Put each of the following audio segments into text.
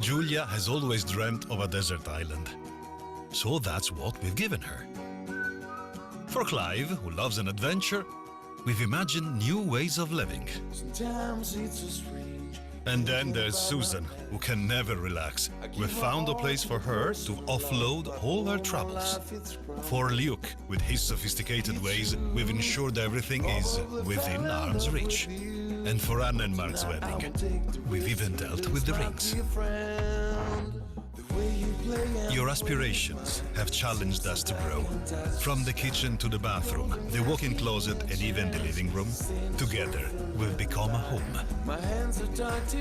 Julia has always dreamt of a desert island. So that's what we've given her. For Clive, who loves an adventure, we've imagined new ways of living. And then there's Susan, who can never relax. We've found a place for her to offload all her troubles. For Luke, with his sophisticated ways, we've ensured everything is within arm's reach. And for Anne and Mark's wedding, we've even dealt with the rings. Your aspirations have challenged us to grow. From the kitchen to the bathroom, the walk-in closet and even the living room, together we've become a home.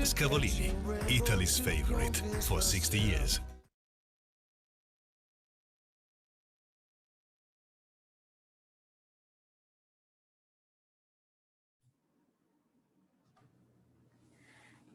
Scavolini, Italy's favorite for 60 years.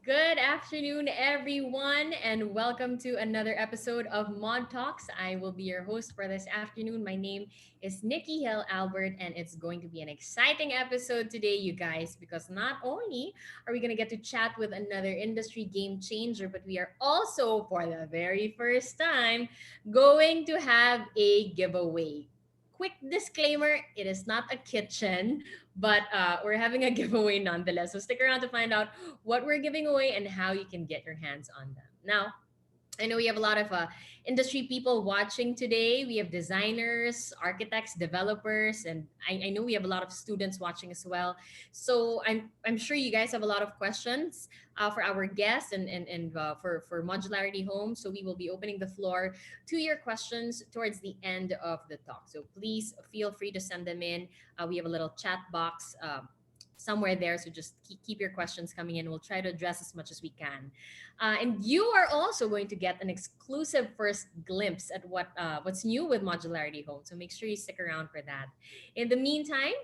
Good afternoon, everyone, and welcome to another episode of MODTalks. I will be your host for this afternoon. My name is Nikki Gil-Albert, and it's going to be an exciting episode today, you guys, because not only are we going to get to chat with another industry game changer, but we are also, for the very first time, going to have a giveaway. Quick disclaimer, it is not a kitchen, but we're having a giveaway nonetheless. So stick around to find out what we're giving away and how you can get your hands on them. Now, I know we have a lot of industry people watching today. We have designers, architects, developers, and I know we have a lot of students watching as well. So I'm sure you guys have a lot of questions for our guests and for Modularity Home. So we will be opening the floor to your questions towards the end of the talk. So please feel free to send them in. We have a little chat box. Somewhere there. So just keep your questions coming in. We'll try to address as much as we can. And you are also going to get an exclusive first glimpse at what's new with Modularity Home. So make sure you stick around for that. In the meantime,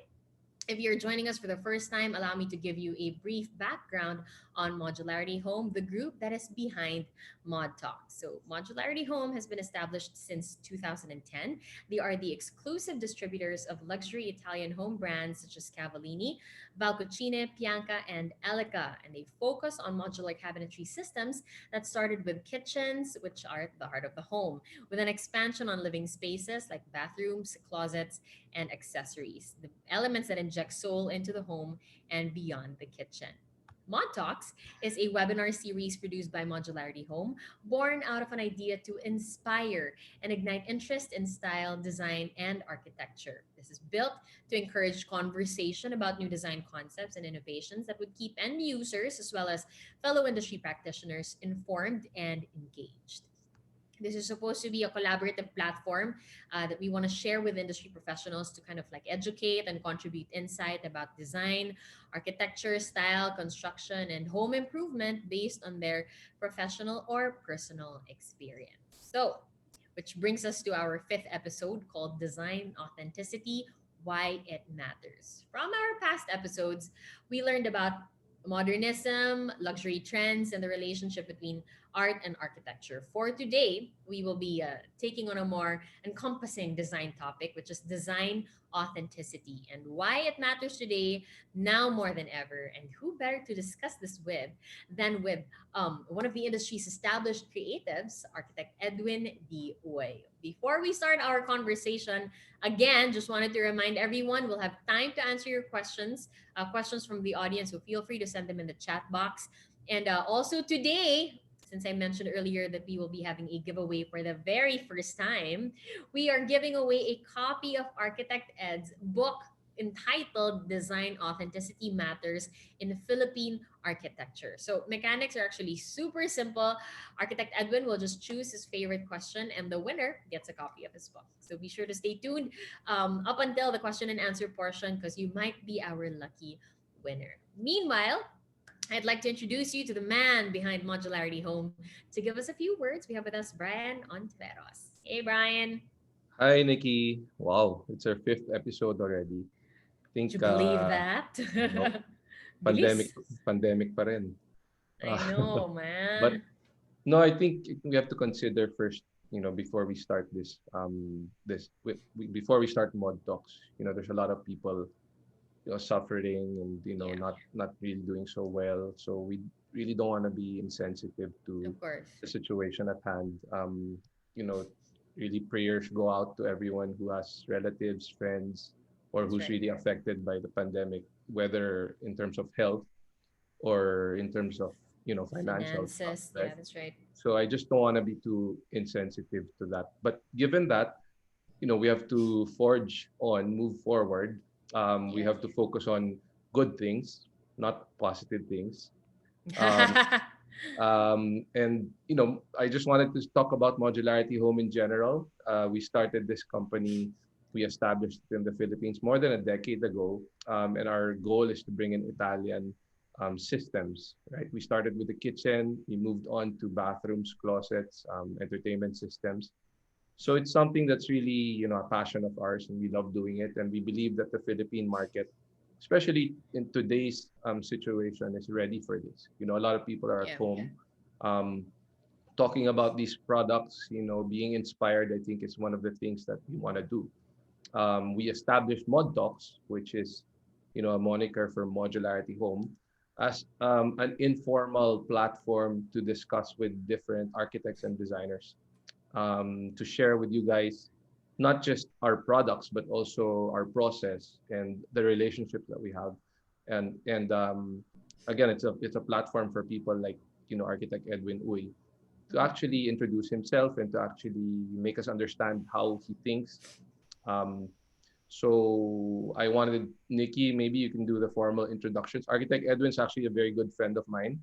if you're joining us for the first time, allow me to give you a brief background on Modularity Home, the group that is behind ModTalks. So, Modularity Home has been established since 2010. They are the exclusive distributors of luxury Italian home brands such as Cavallini, Valcucine, Pianca, and Elica. And they focus on modular cabinetry systems that started with kitchens, which are at the heart of the home, with an expansion on living spaces like bathrooms, closets, and accessories, the elements that inject soul into the home and beyond the kitchen. Mod Talks is a webinar series produced by Modularity Home, born out of an idea to inspire and ignite interest in style, design, and architecture. This is built to encourage conversation about new design concepts and innovations that would keep end users as well as fellow industry practitioners informed and engaged. This is supposed to be a collaborative platform that we want to share with industry professionals to kind of like educate and contribute insight about design, architecture, style, construction, and home improvement based on their professional or personal experience. So, which brings us to our fifth episode called Design Authenticity, Why It Matters. From our past episodes, we learned about modernism, luxury trends, and the relationship between art and architecture. For today, we will be taking on a more encompassing design topic, which is design authenticity and why it matters today now more than ever. And who better to discuss this with than with one of the industry's established creatives, architect Edwin D. Before we start our conversation, again, just wanted to remind everyone we'll have time to answer your questions from the audience. So feel free to send them in the chat box. And also today, since I mentioned earlier that we will be having a giveaway for the very first time, we are giving away a copy of Architect Ed's book entitled Design Authenticity Matters in Philippine Architecture. So mechanics are actually super simple. Architect Edwin will just choose his favorite question and the winner gets a copy of his book. So be sure to stay tuned up until the question and answer portion because you might be our lucky winner. Meanwhile, I'd like to introduce you to the man behind Modularity Home. To give us a few words, we have with us Brian Hontiveros. Hey, Brian. Hi, Nikki. Wow, it's our fifth episode already. I Would you think believe that? no, pandemic Bilis. pandemic pa rin. I Uh, know, but man. no, I think we have to consider first, before we start before we start Mod Talks, there's a lot of people suffering and Yeah, not really doing so well. So we really don't want to be insensitive to of course. the situation at hand. You know, really prayers go out to everyone who has relatives, friends, or That's who's right. really affected by the pandemic, whether in terms of health or in terms of financial Finances. Yeah, aspect. that's right. So I just don't want to be too insensitive to that. But given that, we have to forge on, move forward. We Yes. have to focus on good things, not positive things. Um, and I just wanted to talk about modularity home in general. We started this company, we established it in the Philippines more than a decade ago, and our goal is to bring in Italian systems. Right, we started with the kitchen, we moved on to bathrooms, closets, entertainment systems. So it's something that's really, a passion of ours, and we love doing it. And we believe that the Philippine market, especially in today's situation, is ready for this. A lot of people are at Yeah. home, um, talking about these products. Being inspired, I think, is one of the things that we want to do. We established MODTalks, which is, a moniker for Modularity Home, as an informal platform to discuss with different architects and designers, to share with you guys not just our products but also our process and the relationships that we have. And again, it's a platform for people like architect Edwin Uy to Mhm. actually introduce himself and to actually make us understand how he thinks. Um, so I wanted Nikki, maybe you can do the formal introductions. Architect Edwin's actually a very good friend of mine.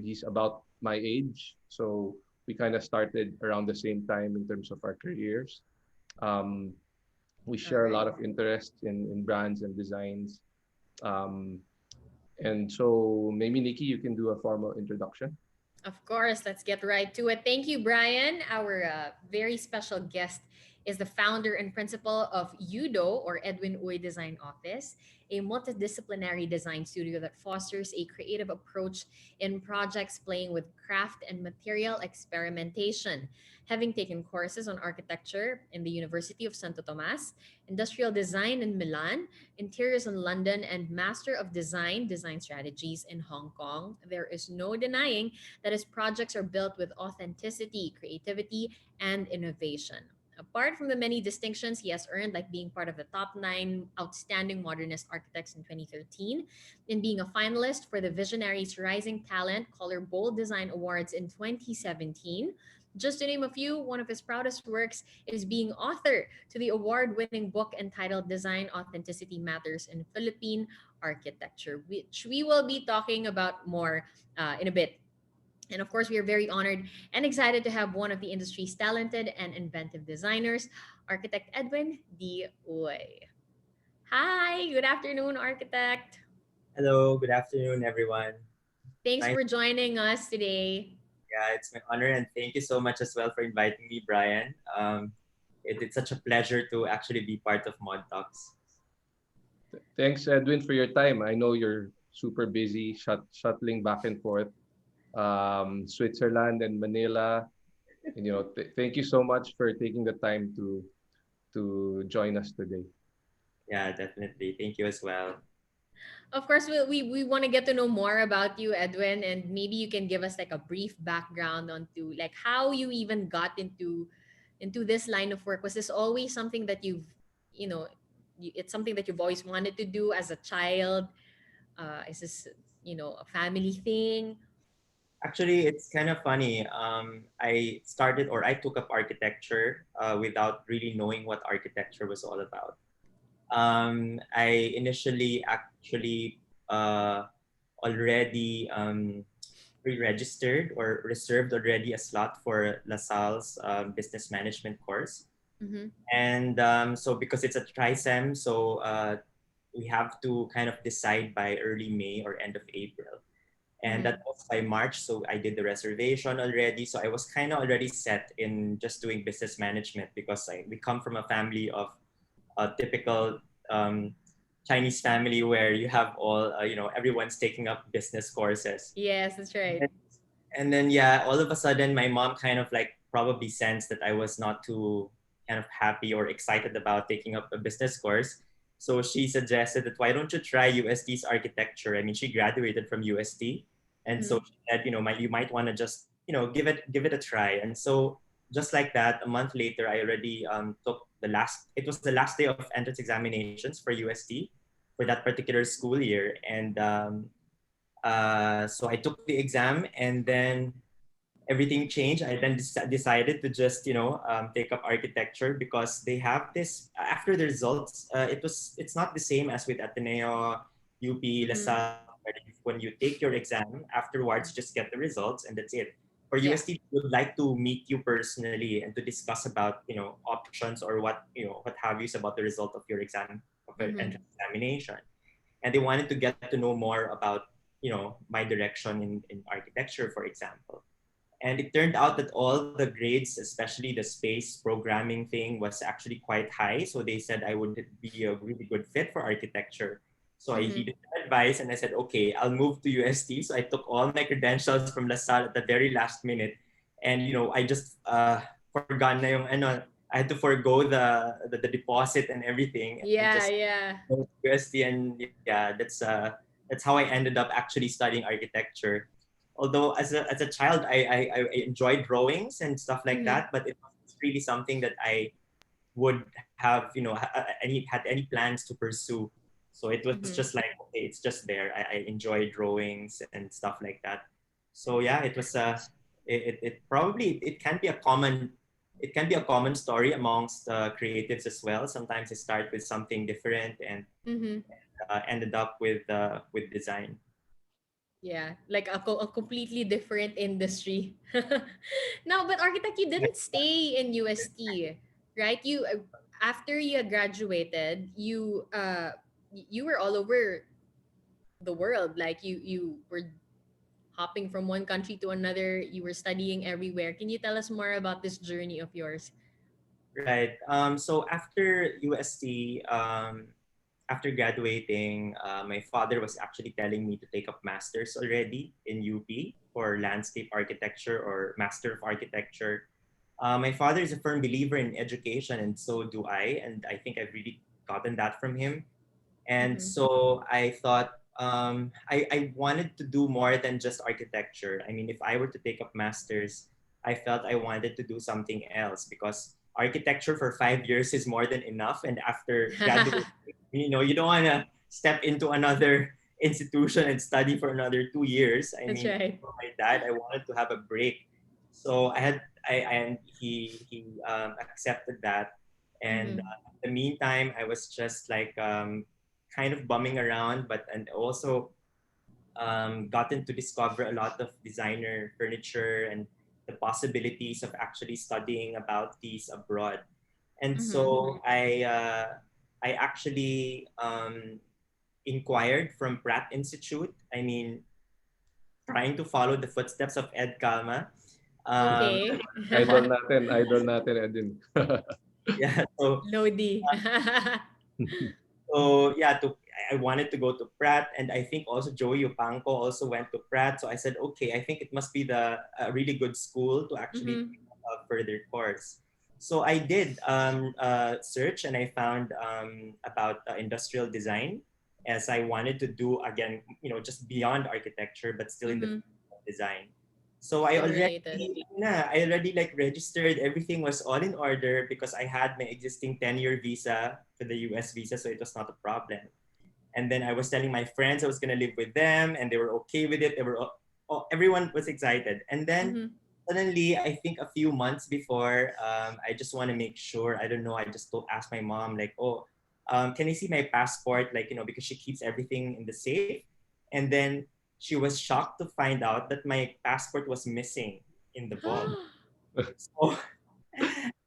He's about my age, so we kind of started around the same time in terms of our careers. Um, we All share a lot right. of interest in brands and designs. Um, and so maybe Nikki, you can do a formal introduction. Of course, let's get right to it. Thank you, Brian. Our very special guest is the founder and principal of EUDO, or Edwin Uy Design Office, a multidisciplinary design studio that fosters a creative approach in projects playing with craft and material experimentation. Having taken courses on architecture in the University of Santo Tomas, industrial design in Milan, interiors in London, and Master of Design Strategies in Hong Kong, there is no denying that his projects are built with authenticity, creativity, and innovation. Apart from the many distinctions he has earned, like being part of the top 9 outstanding modernist architects in 2013, and being a finalist for the Visionaries Rising Talent Color Bold Design Awards in 2017, just to name a few, one of his proudest works is being author to the award winning book entitled Design Authenticity Matters in Philippine Architecture, which we will be talking about more in a bit. And of course, we are very honored and excited to have one of the industry's talented and inventive designers, architect Edwin D. Uy. Hi, good afternoon, architect. Hello, good afternoon, everyone. Thanks Nice, for joining us today. yeah, it's my honor, and thank you so much as well for inviting me, Brian. It's such a pleasure to actually be part of Mod Talks. Thanks, Edwin, for your time. I know you're super busy shuttling back and forth, Switzerland and Manila. And thank you so much for taking the time to join us today. Yeah, definitely. Thank you as well. Of course, we want to get to know more about you, Edwin, and maybe you can give us like a brief background onto like how you even got into this line of work. Was this always something that you know, it's something that you've always wanted to do as a child? Is this, a family thing? Actually, it's kind of funny. I took up architecture without really knowing what architecture was all about. I initially actually already pre-registered or reserved already a slot for LaSalle's business management course. Mm-hmm. And so because it's a TriSem, so we have to kind of decide by early May or end of April. And Mm-hmm. that was by March, so I did the reservation already. So I was kind of already set in just doing business management because we come from a family of a typical um, Chinese family where you have all, everyone's taking up business courses. Yes, that's right. And then, yeah, all of a sudden, my mom kind of like probably sensed that I was not too kind of happy or excited about taking up a business course. So she suggested that why don't you try UST's architecture? I mean, she graduated from UST, and so she said, you might want to just give it a try. And so just like that, a month later, I already took it was the last day of entrance examinations for UST for that particular school year, and so I took the exam, and then everything changed. I then decided to just take up architecture because they have this after the results. It's not the same as with Ateneo, UP, LaSalle. When you take your exam afterwards, just get the results and that's it. For UST, we would like to meet you personally and to discuss about options or what have yous about the result of your exam of an entrance examination, and they wanted to get to know more about my direction in architecture, for example. And it turned out that all the grades, especially the space programming thing, was actually quite high. So they said I would be a really good fit for architecture. So I heeded their advice and I said, okay, I'll move to UST. So I took all my credentials from LaSalle at the very last minute. And, I just forgot na yung, I had to forego the deposit and everything. Yeah. UST, and that's how I ended up actually studying architecture. Although as a child, I enjoyed drawings and stuff like that, but it was really something that I would have, had any plans to pursue. So it was just like, okay, it's just there. I enjoy drawings and stuff like that. So yeah, it was it probably it can be a common story amongst creatives as well. Sometimes they start with something different and ended up with design. Yeah, like a completely different industry. Now, but architect, you didn't stay in UST, right? You after you graduated, you were all over the world. Like you were hopping from one country to another. You were studying everywhere. Can you tell us more about this journey of yours? Right. So after UST, after graduating, my father was actually telling me to take up masters already in UP for landscape architecture or master of architecture. My father is a firm believer in education, and so do I. And I think I've really gotten that from him. And so I thought I wanted to do more than just architecture. I mean, if I were to take up masters, I felt I wanted to do something else because architecture for 5 years is more than enough. And after graduating, you don't want to step into another institution and study for another 2 years. I That's mean, right. for my dad, I wanted to have a break. So and he accepted that. And in the meantime, I was just like kind of bumming around, and also gotten to discover a lot of designer furniture and the possibilities of actually studying about these abroad. And so I actually inquired from Pratt Institute. I mean, trying to follow the footsteps of Ed Calma. Okay. Idol natin, Edwin. Yeah, so Lodi. So yeah, I wanted to go to Pratt, and I think also Joey Upanco also went to Pratt. So I said, okay, I think it must be a really good school to actually take a further course. So I did search, and I found about industrial design, as I wanted to do again, just beyond architecture, but still in the field of design. So Still related. I already like registered. Everything was all in order because I had my existing 10-year visa for the US visa, so it was not a problem. And then I was telling my friends I was gonna live with them, and they were okay with it. Everyone was excited. And then suddenly, I think a few months before, I just want to make sure. I don't know. I just asked my mom like, oh, can I see my passport? Like, because she keeps everything in the safe. And then she was shocked to find out that my passport was missing in the vault. So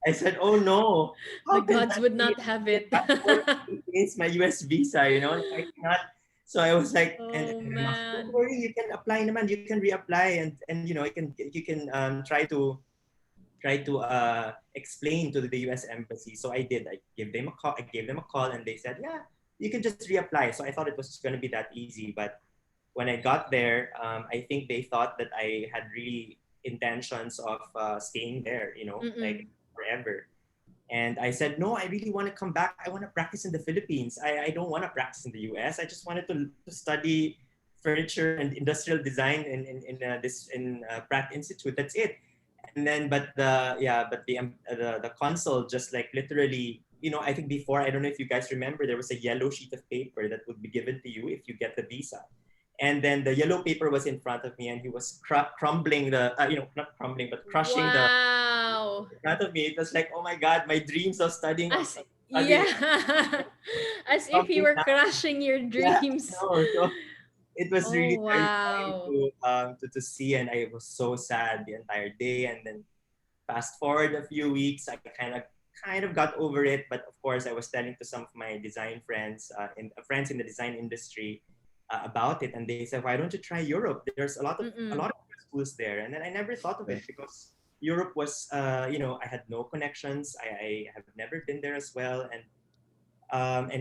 I said, "Oh no, The how can gods that would be? not have My it. passport against my US visa, I cannot." So I was like, Oh and my mom said, "Don't man. worry, you can apply naman, you can reapply, and you can try to explain to the US embassy." So I did. I gave them a call, and they said, "Yeah, you can just reapply." So I thought it was going to be that easy, but when I got there, I think they thought that I had really intentions of staying there, like forever. And I said, no, I really want to come back. I want to practice in the Philippines. I don't want to practice in the US. I just wanted to study furniture and industrial design in Pratt Institute. That's it. And then, the consul just like literally, I think before, I don't know if you guys remember, there was a yellow sheet of paper that would be given to you if you get the visa. And then the yellow paper was in front of me, and he was crumbling not crumbling, but crushing the Wow. in front of me. It was like, oh my God, my dreams of studying, As studying yeah. As if you something were now. crushing your Yeah, dreams. no, so it was Oh really terrifying wow. to see, and I was so sad the entire day. And then fast forward a few weeks, I kind of got over it. But of course, I was telling to some of my design friends, friends in the design industry, about it, and they said, "Why don't you try Europe? There's a Mm-mm. lot of good schools there." And then I never thought of it because Europe was, I had no connections. I have never been there as well, and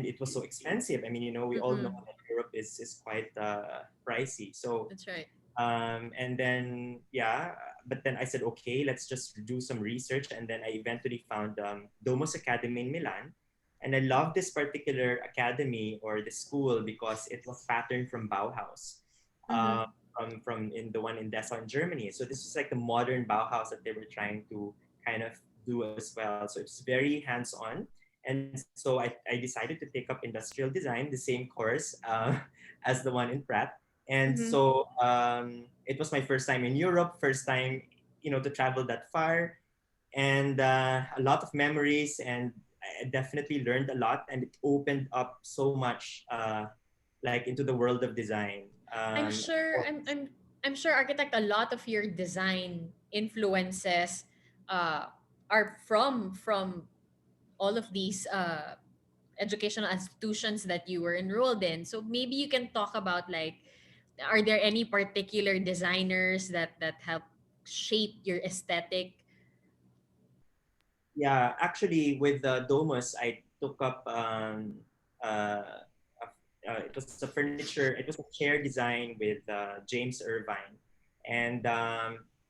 it was so expensive. I mean, we all know Mm-mm. that Europe is quite pricey. So That's right. and then but then I said, okay, let's just do some research, and then I eventually found Domus Academy in Milan, and I love this particular academy or the school because it was patterned from Bauhaus, Mm-hmm. from in the one in Dessau in Germany. So this is like the modern Bauhaus that they were trying to kind of do as well. So it's very hands-on. And so I decided to take up industrial design, the same course as the one in Pratt. And Mm-hmm. so it was my first time in Europe, first time, to travel that far, and a lot of memories. And I definitely learned a lot, and it opened up so much, like into the world of design. I'm sure I'm sure architect, a lot of your design influences uh are from all of these educational institutions that you were enrolled in. So maybe you can talk about, like, are there any particular designers that help shape your aesthetic? Yeah, actually, with the Domus, I took up it was a furniture, it was a chair design with James Irvine, and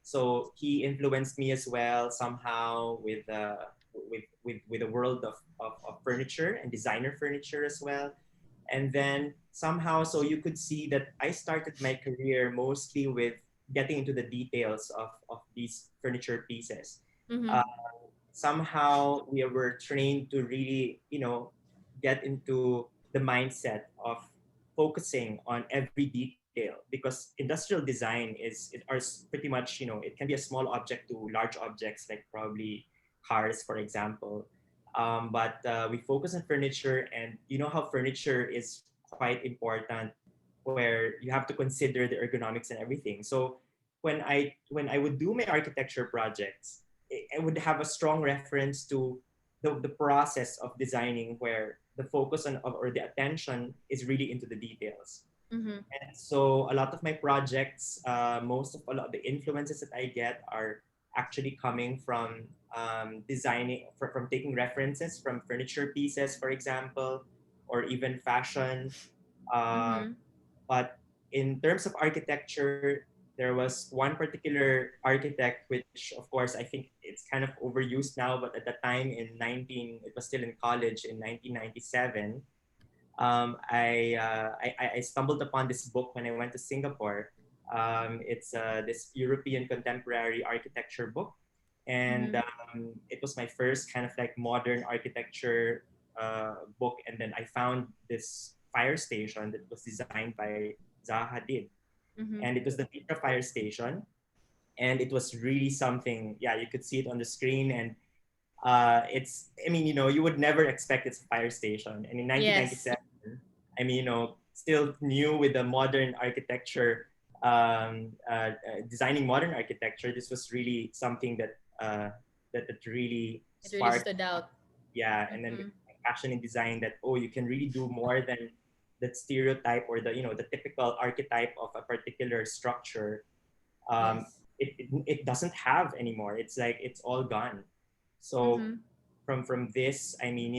so he influenced me as well somehow with the world of furniture and designer furniture as well. And then somehow, so you could see that I started my career mostly with getting into the details of these furniture pieces. Mm-hmm. Uh, Somehow we were trained to really, get into the mindset of focusing on every detail, because industrial design pretty much, it can be a small object to large objects, like probably cars, for example. But we focus on furniture, and you know how furniture is quite important, where you have to consider the ergonomics and everything. So when I would do my architecture projects, I would have a strong reference to the process of designing, where the focus or the attention is really into the details. Mm-hmm. And so a lot of my projects, a lot of the influences that I get are actually coming from designing, from taking references from furniture pieces, for example, or even fashion. Um, Mm-hmm. but in terms of architecture, there was one particular architect, which of course I think it's kind of overused now, but at the time it was still in college in 1997. I stumbled upon this book when I went to Singapore. It's this European contemporary architecture book, and Mm-hmm. it was my first kind of like modern architecture book. And then I found this fire station that was designed by Zaha Hadid, Mm-hmm. and it was the Mitra Fire Station, and it was really something. Yeah, you could see it on the screen, and it's. I mean, you would never expect it's a fire station, and in Yes. 1997, I mean, still new with the modern architecture, designing modern architecture. This was really something that really It really sparked, stood out. yeah, and then with Mm-hmm. passion in design, that you can really do more than that stereotype, or the typical archetype of a particular structure. um, Yes. it doesn't have anymore. It's like it's all gone. So Mm-hmm. from this, I mean,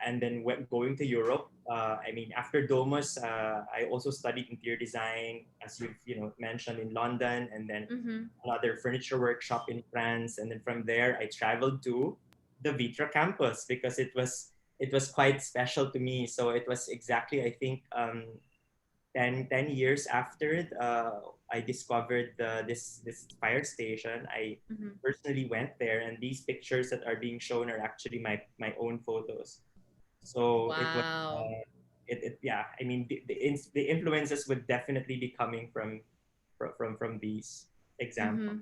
and then going to Europe. I mean, after Domus, I also studied interior design, as you've mentioned, in London, and then Mm-hmm. another furniture workshop in France. And then from there, I traveled to the Vitra campus because it was quite special to me. So it was exactly, I think, 10 years after I discovered this fire station. I Mhm. personally went there, and these pictures that are being shown are actually my own photos. So it was Wow. yeah. I mean, the influences would definitely be coming from these examples.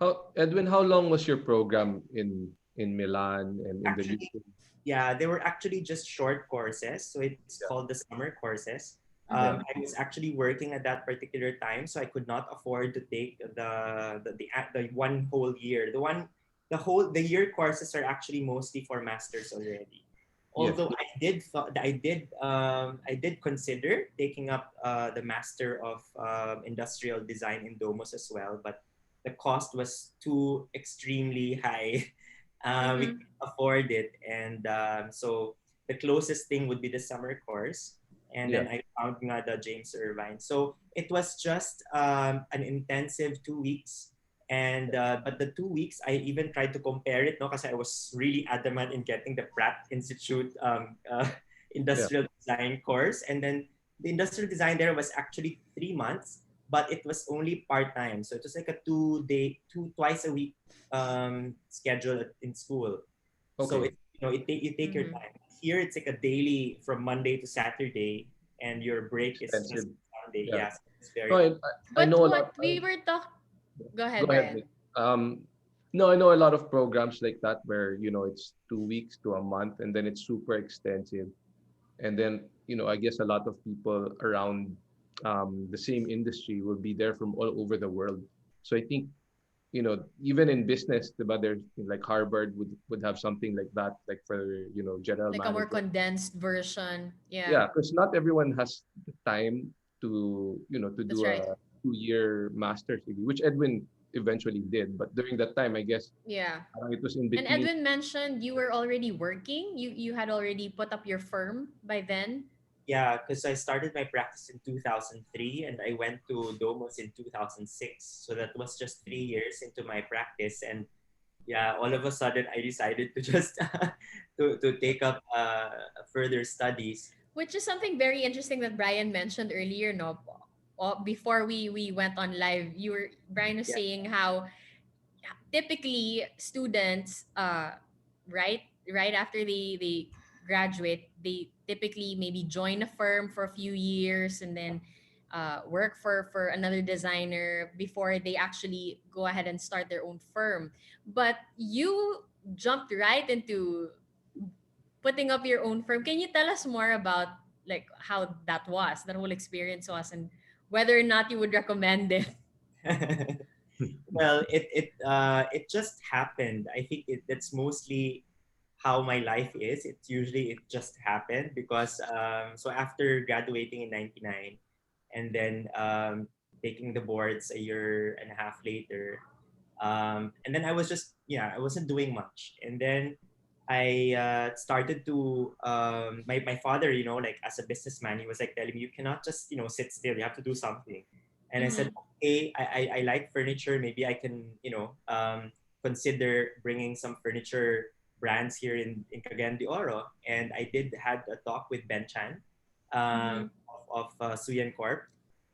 Mhm. Edwin, how long was your program in Milan and in the Actually, UK? yeah, they were actually just short courses. So it's Yeah, called the summer courses. yeah, Mhm. I was actually working at that particular time, so I could not afford to take the one whole year. The year courses are actually mostly for masters already. yeah. Although I did consider taking up the master of industrial design in Domos as well, but the cost was too extremely high. We Mhm. couldn't afford it, and so the closest thing would be the summer course, and Yeah. then I found nga the James Irvine. So it was just an intensive 2 weeks, and but the 2 weeks I even tried to compare it, no, because I was really adamant in getting the Pratt Institute Yeah. industrial design course, and then the industrial design there was actually 3 months, but it was only part time, so it was like a 2 day, twice a week schedule in school. So Okay. it you take your Mhm. time. Here it's like a daily from Monday to Saturday, and your break is just Expensive. Sunday. Yeah. Yes, it's very No, I But know a lot. what we were talk Go Go ahead, ahead, Brian. Nick. No, I know a lot of programs like that where it's 2 weeks to a month, and then it's super extensive. And then I guess a lot of people around the same industry will be there from all over the world. So I think even in business, but there's like Harvard would have something like that, like for general Like a more manager. condensed version. Yeah, Yeah, because not everyone has the time to that's do right. a 2-year master's degree, which Edwin eventually did. But during that time, I guess Yeah. it was in And between. Edwin mentioned you were already working. You had already put up your firm by then. Yeah, because I started my practice in 2003, and I went to Domos in 2006. So that was just 3 years into my practice, and yeah, all of a sudden I decided to just to take up further studies. Which is something very interesting that Brian mentioned earlier, no? Before we went on live, Brian was Yeah. saying how typically students right after they graduate, they typically maybe join a firm for a few years and then work for another designer before they actually go ahead and start their own firm. But you jumped right into putting up your own firm. Can you tell us more about like how that whole experience was, and whether or not you would recommend it? Well, it just happened. I think that's mostly how my life is. It just happened because so after graduating in '99, and then taking the boards a year and a half later, and then I was just I wasn't doing much, and then I started to my father, like as a businessman, he was like telling me, you cannot just sit still, you have to do something. And I said, Mm-hmm. okay, I like furniture, maybe I can consider bringing some furniture brands here in Cagayan de Oro. And I did had a talk with Ben Chan Mm-hmm. of Suyan Corp,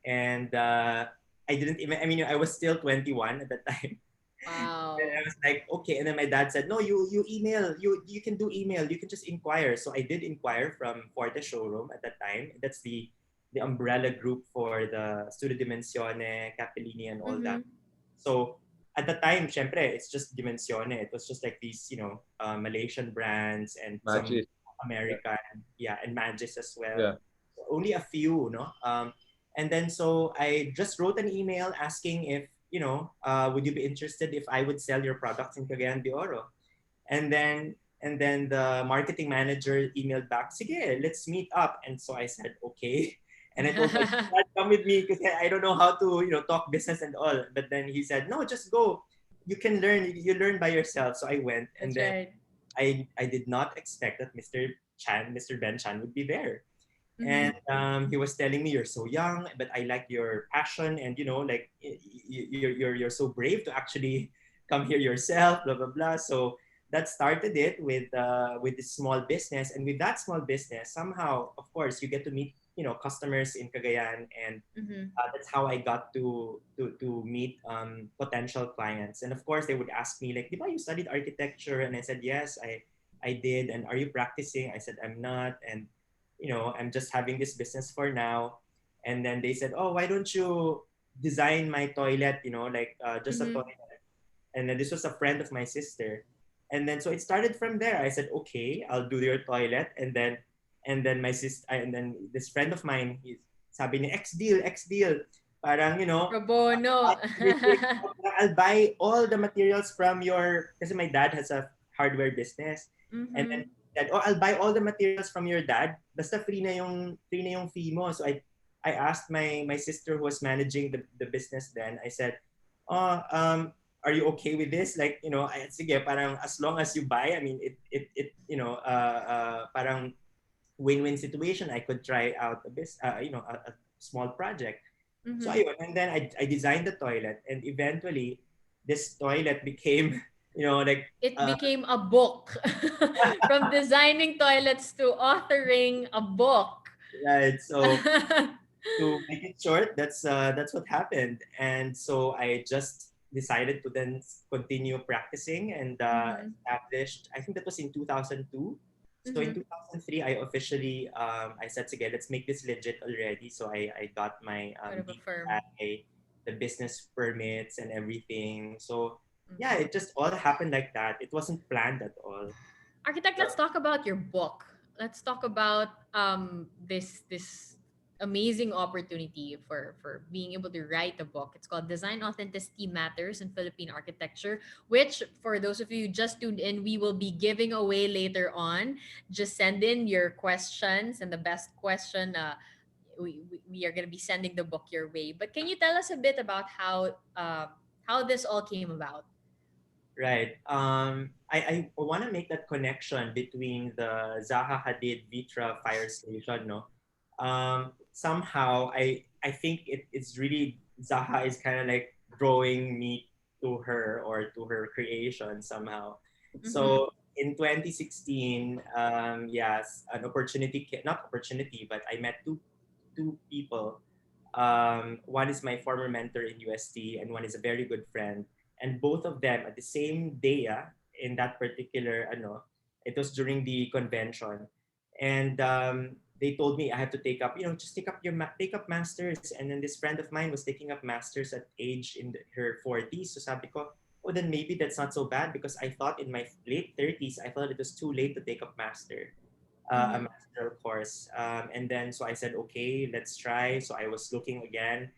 and I didn't even, I mean, I was still 21 at that time. And I Wow. was like, okay. And then my dad said, no, you email, you can do email, you can just inquire. So I did inquire from Forte Showroom at that time. That's the umbrella group for the Studio Dimensione, Capellini, and all that. Mm-hmm. So at the time, syempre, it's just Dimensione. It was just like these, Malaysian brands and some Matches. Yeah. American, yeah, and Magis as well. Yeah. So only a few, no? And then so I just wrote an email asking if, would you be interested if I would sell your products in Cagayan de Oro? And then the marketing manager emailed back, sige, let's meet up. And so I said, okay. And I told my dad, come with me because I don't know how to, talk business and all. But then he said, no, just go. You can learn. You learn by yourself. So I went, and That's then right. I did not expect that Mr. Ben Chan would be there. And Mm-hmm. he was telling me, you're so young, but I like your passion, and you're so brave to actually come here yourself, blah blah blah. So that started it with this small business. And with that small business, somehow, of course, you get to meet, customers in Cagayan, and Mm-hmm. that's how I got to meet potential clients. And of course, they would ask me like, "Diba you studied architecture?" And I said, "Yes, I did." "And are you practicing?" I said, "I'm not." And I'm just having this business for now. And then they said, "Oh, why don't you design my toilet? Like just a Mm-hmm. toilet." And then this was a friend of my sister. And then so it started from there. I said, "Okay, I'll do your toilet." And then my sister, and then this friend of mine, sabi ni, X deal. Parang, Pro bono. everything. I'll buy all the materials from your, kasi my dad has a hardware business. And then Mm-hmm. that, "Oh, I'll buy all the materials from your dad. Basta free na yung fee mo." So I asked my sister who was managing the business then. I said, "Oh, are you okay with this?" Like, sige, parang as long as you buy, I mean, it parang win-win situation. I could try out a small project. So Mm-hmm. ayun, and then I designed the toilet, and eventually this toilet became, like, It became a book. From designing toilets to authoring a book. right. So to make it short, that's what happened. And so I just decided to then continue practicing, and Mm-hmm. established. I think that was in 2002. So in Mm-hmm. 2003, I officially I said, "Okay, let's make this legit already." So I got my Sort of a firm. DTI, the business permits and everything. So yeah, Mm-hmm. it just all happened like that. It wasn't planned at all. Architect, let's talk about your book. Let's talk about this amazing opportunity for being able to write a book. It's called Design Authenticity Matters in Philippine Architecture, which for those of you who just tuned in, we will be giving away later on. Just send in your questions, and the best question, we are going to be sending the book your way. But can you tell us a bit about how this all came about? Right. I want to make that connection between the Zaha Hadid Vitra fire station, no? Somehow, I think it's really, Zaha is kind of like drawing me to her, or to her creation somehow. Mm-hmm. So in 2016, yes, an opportunity, not opportunity, but I met two people. One is my former mentor in UST, and one is a very good friend. And both of them at the same day, in that particular, it was during the convention. And they told me I have to take up, just take up masters. And then this friend of mine was taking up masters at age in her 40s. So sabi ko, oh, then maybe that's not so bad, because I thought in my late 30s, I thought it was too late to take up a Mm-hmm. master course. And then so I said, okay, let's try. So I was looking again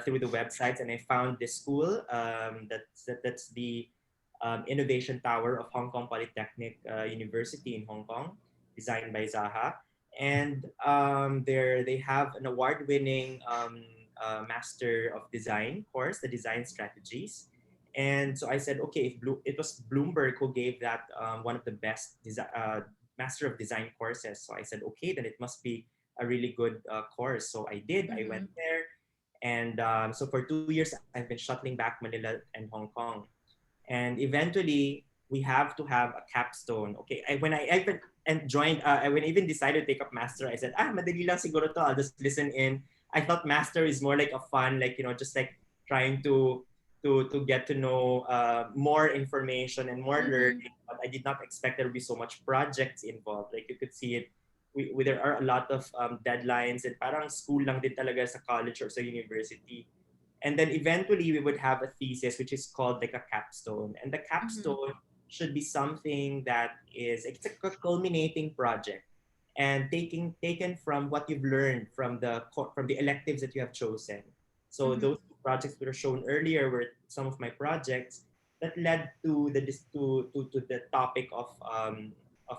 through the websites, and I found this school, that's the Innovation Tower of Hong Kong Polytechnic University in Hong Kong, designed by Zaha. And they have an award-winning Master of Design course, the Design Strategies. And so I said, okay, it was Bloomberg who gave that one of the best Master of Design courses. So I said, okay, then it must be a really good course. So I did. I Mm-hmm. went there. And so for 2 years, I've been shuttling back Manila and Hong Kong. And eventually, we have to have a capstone. Okay, when I even and joined, when I even decided to take up master, I said, madali lang siguro to. I'll just listen in. I thought master is more like a fun, like, just like trying to get to know more information and more Mm-hmm. learning. But I did not expect there would be so much projects involved. Like, you could see it. There are a lot of deadlines, and parang school lang din talaga sa college or sa university. And then eventually we would have a thesis, which is called like a capstone. And the Mm-hmm. capstone should be something that it's a culminating project, and taken from what you've learned from the electives that you have chosen. So Mm-hmm. those two projects that were shown earlier were some of my projects that led to the topic of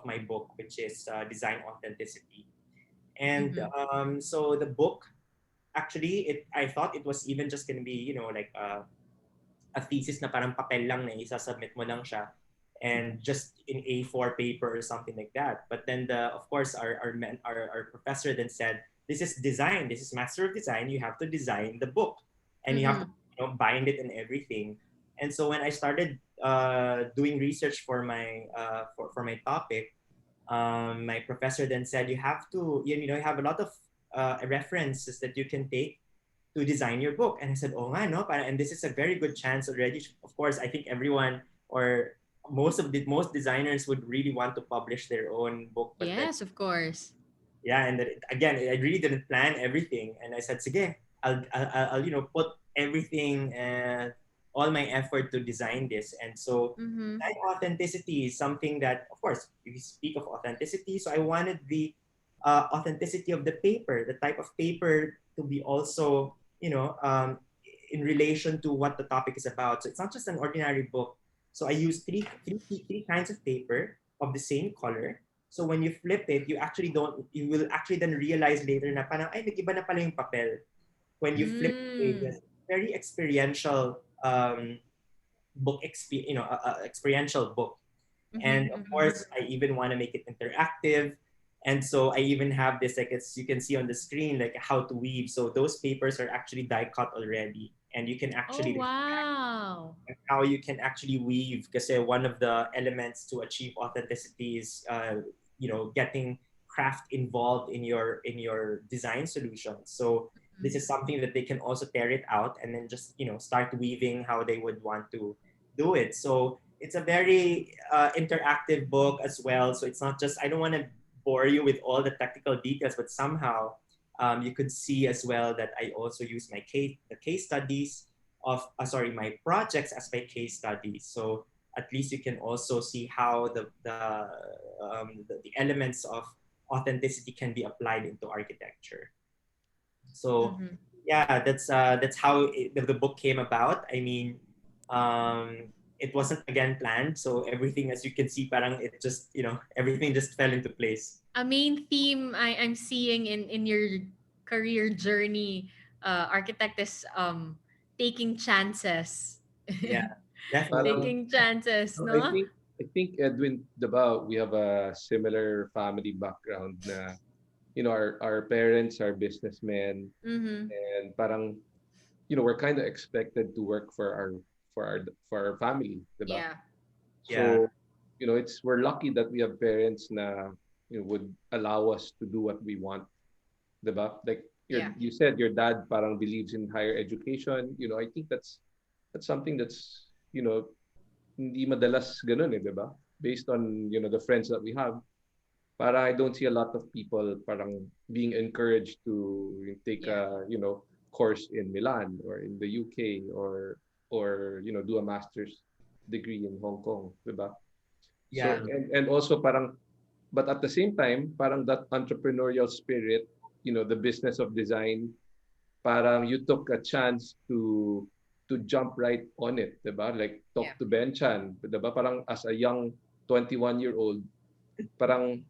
my book, which is design authenticity. And Mm-hmm. so the book, actually, I thought it was even just gonna be, like a thesis na parang papel lang na isa-submit mo lang siya, and just in A4 paper or something like that. But then of course, our professor then said, this is design, this is Master of Design, you have to design the book, and you have to, Mm-hmm. bind it and everything. And so when I started doing research for my topic, my professor then said, you have to, you know, you have a lot of references that you can take to design your book. And I said, oh, nga, no? And this is a very good chance already. Of course, I think everyone or most designers would really want to publish their own book. But Yes, of course. yeah, and then, again, I really didn't plan everything. And I said, sige, I'll you know, put everything, all my effort to design this. And so that authenticity is something that, of course, you speak of authenticity. So I wanted the authenticity of the paper, the type of paper to be also, you know, in relation to what the topic is about. So it's not just an ordinary book. So I use three kinds of paper of the same color. So when you flip it, you will actually then realize later na parang, ay, nag-iba na pala yung papel. When you flip the pages, very experiential book, experiential book. And of course, I even want to make it interactive. And so I even have this, like, as you can see on the screen, like how to weave. So those papers are actually die cut already. And you can actually wow. how you can actually weave. Because one of the elements to achieve authenticity is, you know, getting craft involved in your design solution. So this is something that they can also tear it out and then just, you know, start weaving how they would want to do it. So it's a very interactive book as well. So it's not just, I don't want to bore you with all the technical details, but somehow you could see as well that I also use my case studies of, my projects as my case studies. So at least you can also see how the elements of authenticity can be applied into architecture. So yeah, that's how the book came about. I mean, it wasn't again planned. So everything, as you can see, parang it just, you know, everything just fell into place. A main theme I'm seeing in your career journey, architect, is taking chances. Yeah, definitely. Taking chances, No, no? I think Edwin, diba, we have a similar family background na, you know, our parents are businessmen, and parang, you know, we're kind of expected to work for our family, diba? Yeah. So, you know, we're lucky that we have parents na, you know, would allow us to do what we want, diba? Like you said, your dad parang believes in higher education. You know, I think that's something that's, you know, hindi madalas ganun diba? Based on, you know, the friends that we have, para I don't see a lot of people parang being encouraged to take a, you know, course in Milan or in the UK or you know, do a master's degree in Hong Kong, diba? Yeah. So and also parang, but at the same time, parang that entrepreneurial spirit, you know, the business of design, parang you took a chance to jump right on it, diba? Like talk to Ben Chan, diba? Parang as a young 21-year-old, parang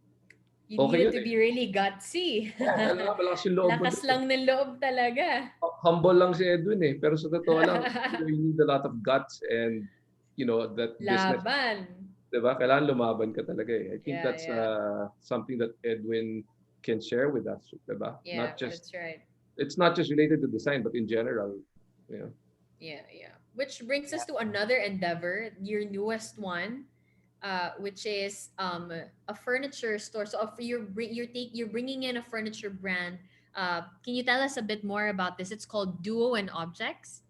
You okay needed yun to be really gutsy. malakas yung loob mo. Lakas lang ng loob talaga. Humble lang si Edwin pero sa totoo lang, you need a lot of guts and, you know, that business. Laban. Diba? Kailangan lumaban ka talaga I think that's something that Edwin can share with us, diba? Yeah, Not just, that's right. it's not just related to design, but in general, you know. Yeah. Which brings us to another endeavor, your newest one, which is a furniture store. So you're bringing in a furniture brand. Can you tell us a bit more about this? It's called Duo and Objects.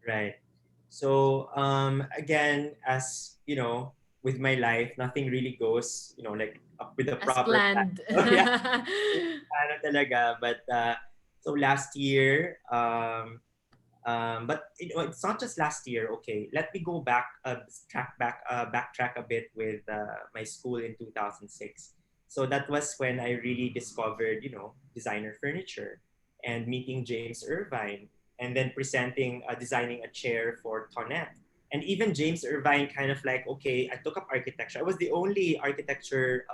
Right. So again, as you know, with my life, nothing really goes, you know, like up with the As proper planned. plan. Plano talaga. But so last year, but you know, it's not just last year. Okay, let me go back, backtrack a bit with my school in 2006. So that was when I really discovered, you know, designer furniture and meeting James Irvine, and then designing a chair for Tonette. And even James Irvine kind of like, okay, I took up architecture. I was the only architecture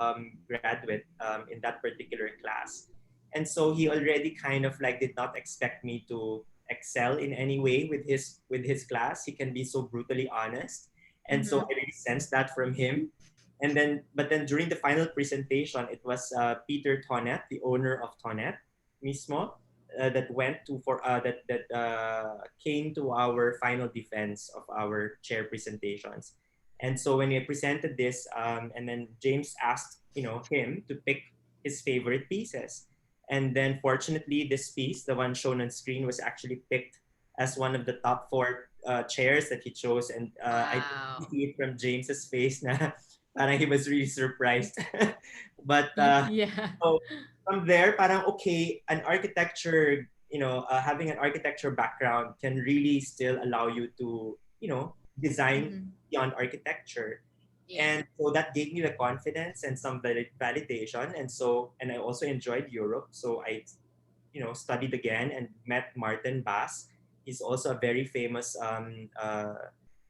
graduate in that particular class. And so he already kind of like did not expect me to excel in any way with his class. He can be so brutally honest. And so I really sensed that from him. But then during the final presentation, it was Peter Tonette, the owner of Tonette, mismo. that went to for that came to our final defense of our chair presentations. And so when we presented this, and then James asked, him to pick his favorite pieces. And then fortunately, this piece, the one shown on screen, was actually picked as one of the top four chairs that he chose. And I Wow. could see it from James's face na parang he was really surprised. But Yeah. so from there, parang okay, an architecture, having an architecture background can really still allow you to, design Mhm. beyond architecture. Yeah. And so that gave me the confidence and some validation. And I also enjoyed Europe. So I, studied again and met Martin Bass. He's also a very famous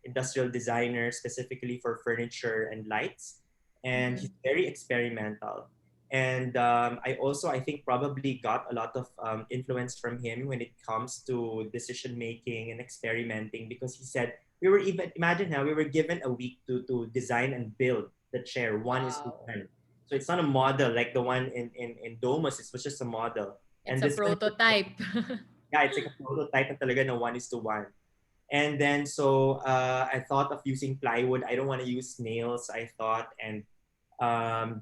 industrial designer, specifically for furniture and lights. And Mhm. he's very experimental. And I think, probably got a lot of influence from him when it comes to decision making and experimenting, because he said, we were even, imagine how we were given a week to design and build the chair. One is to Wow. one. So it's not a model like the one in Domus. It was just a model. It's And a this one, prototype. yeah, it's like a prototype na talaga na one is to one. And then so I thought of using plywood. I don't want to use nails, I thought, and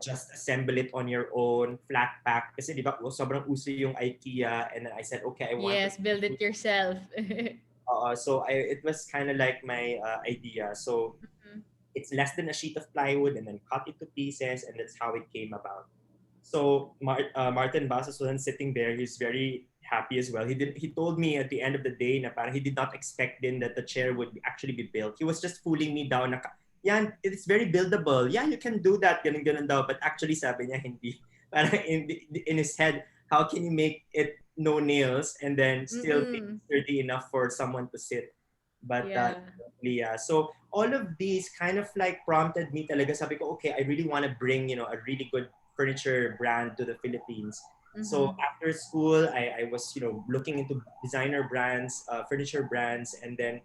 just assemble it on your own, flat pack. Kasi di ba, sobrang uso yung IKEA. And then I said, okay, I want to. Yes, build it yourself. So it was kind of like my idea. So Mhm. it's less than a sheet of plywood and then cut it to pieces, and that's how it came about. So Martin Basas wasn't sitting there. He's very happy as well. He told me at the end of the day na parang he did not expect then that the chair would actually be built. He was just fooling me down na, yeah, it's very buildable. Yeah, you can do that, ganun ganun daw. But actually sabi niya hindi. Parang in his head, how can you make it no nails and then still be Mm-mm. sturdy enough for someone to sit? But Yeah. yeah, so all of these kind of like prompted me talaga. Sabi ko, okay, I really want to bring, a really good furniture brand to the Philippines. So Mm-hmm. after school, I was, looking into designer brands, furniture brands, and then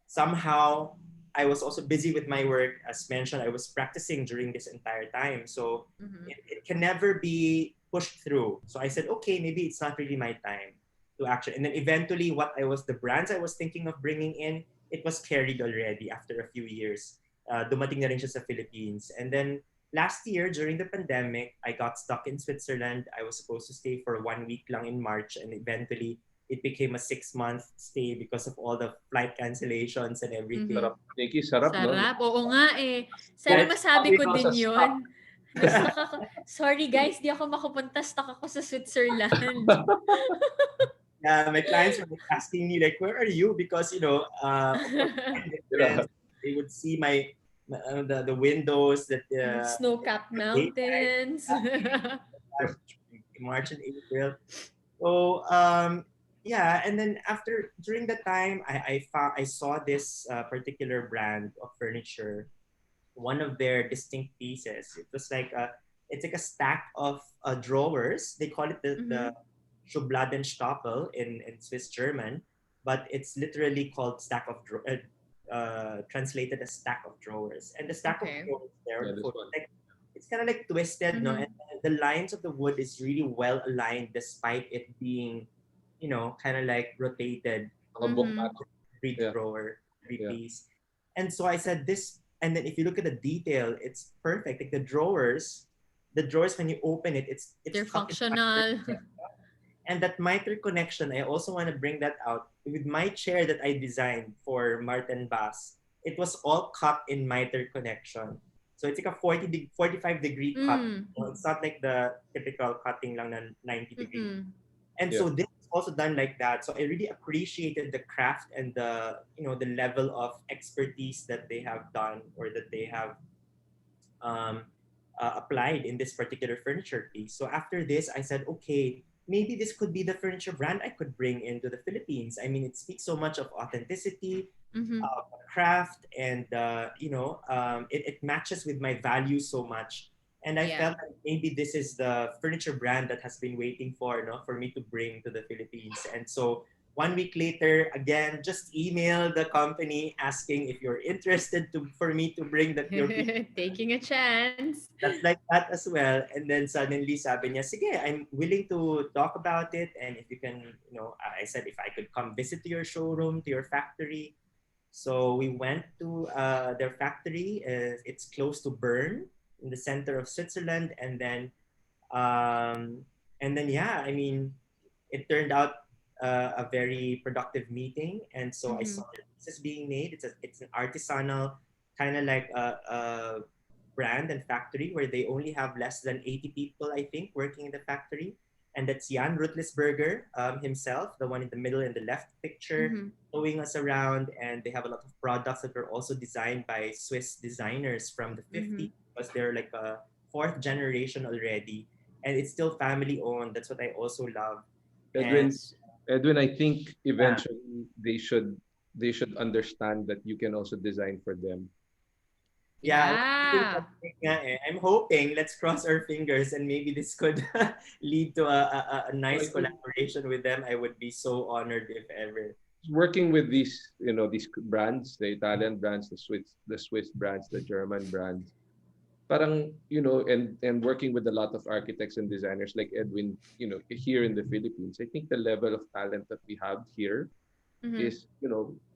somehow I was also busy with my work. As mentioned, I was practicing during this entire time. So Mm-hmm. it can never be pushed through. So I said, okay, maybe it's not really my time to action. And then eventually the brands I was thinking of bringing in, it was carried already after a few years. Dumating na rin siya sa Philippines. And then last year, during the pandemic, I got stuck in Switzerland. I was supposed to stay for 1 week lang in March, and eventually it became a 6 month stay because of all the flight cancellations and everything. Mm-hmm. Sarap, Nikki, sarap, no? Sarap. Oo nga eh. Yeah, Sana it's masabi Sabi ko ko sa din stock. yun. Na-stuck ako. Sorry guys, di ako makapunta. Stuck ako sa Switzerland. yeah, my clients were asking me like, "Where are you?" Because of course, time difference. They would see the windows that Snow-capped daytime mountains. March and April. So yeah, and then after during that time, I saw this particular brand of furniture. One of their distinct pieces. It was like it's like a stack of drawers. They call it the Mhm. Schubladenstapel in Swiss German, but it's literally called translated as stack of drawers. And the stack of Okay. drawers there, Yeah, the this photo, one. like it's kind of like twisted, no, and Mhm. the lines of the wood is really well aligned despite it being, kind of like rotated Nakabok Mhm. natin. every Yeah, drawer, every yeah. piece. And so I said this, and then if you look at the detail, it's perfect. Like the drawers when you open it, it's They're tucked in functional. and that miter connection, I also want to bring that out with my chair that I designed for Martin Bass. It was all cut in miter connection. So it's like a 45-degree cut. Mm. It's not like the typical cutting lang na 90 degree. Mm-mm. And Yeah. so this is also done like that. So I really appreciated the craft and the level of expertise that they have done or that they have um, applied in this particular furniture piece. So after this, I said, okay, maybe this could be the furniture brand I could bring into the Philippines. I mean, it speaks so much of authenticity, Mhm. craft, and it matches with my values so much. And I Yeah. felt like maybe this is the furniture brand that has been waiting for, for me to bring to the Philippines. And so 1 week later, again, just email the company asking if you're interested for me to bring your people. Taking a chance. That's like that as well. And then suddenly sabi niya, sige, I'm willing to talk about it. And if you can, I said if I could come visit to your showroom, to your factory. So we went to their factory. It's close to Bern in the center of Switzerland. Um, and then, yeah, I mean, it turned out a very productive meeting. And so I Mm-hmm. saw the pieces being made. It's an artisanal, kind of like a brand and factory where they only have less than 80 people, I think, working in the factory. And that's Jan Rutlisberger himself, the one in the middle in the left picture, Mm-hmm. showing us around. And they have a lot of products that were also designed by Swiss designers from the Mm-hmm. 50s, because they're like a fourth generation already. And it's still family owned. That's what I also love. And Edwin, Edwin, I think yeah, eventually they should understand that you can also design for them. yeah, Yeah. I'm hoping, let's cross our fingers, and maybe this could lead to a So I nice think collaboration with them. I would be so honored if ever. working with these brands, the Italian brands, the Swiss brands, the German brands, parang and working with a lot of architects and designers like Edwin, here in the Philippines, I think the level of talent that we have here Mm-hmm. is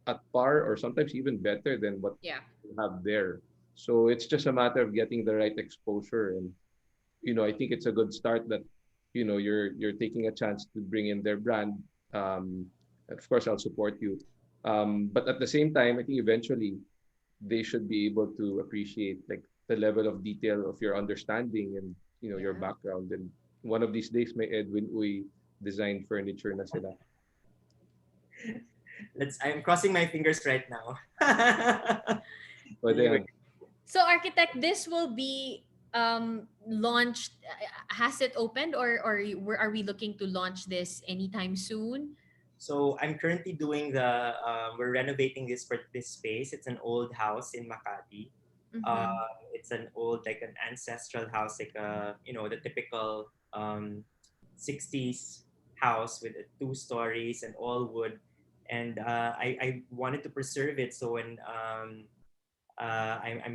at par or sometimes even better than what Yeah. we have there. So it's just a matter of getting the right exposure, and I think it's a good start that you're taking a chance to bring in their brand. Of course, I'll support you, but at the same time, I think eventually they should be able to appreciate like the level of detail of your understanding and your Yeah. background. And one of these days, may Edwin Uy design furniture na sila. I'm crossing my fingers right now. Pwede Anyway, yan. So, architect, this will be launched. Has it opened, or are we looking to launch this anytime soon? so I'm currently doing we're renovating this space. It's an old house in Makati. Mm-hmm. It's an old, like an ancestral house, like the typical 60s house with 2 stories and all wood. And I wanted to preserve it. So when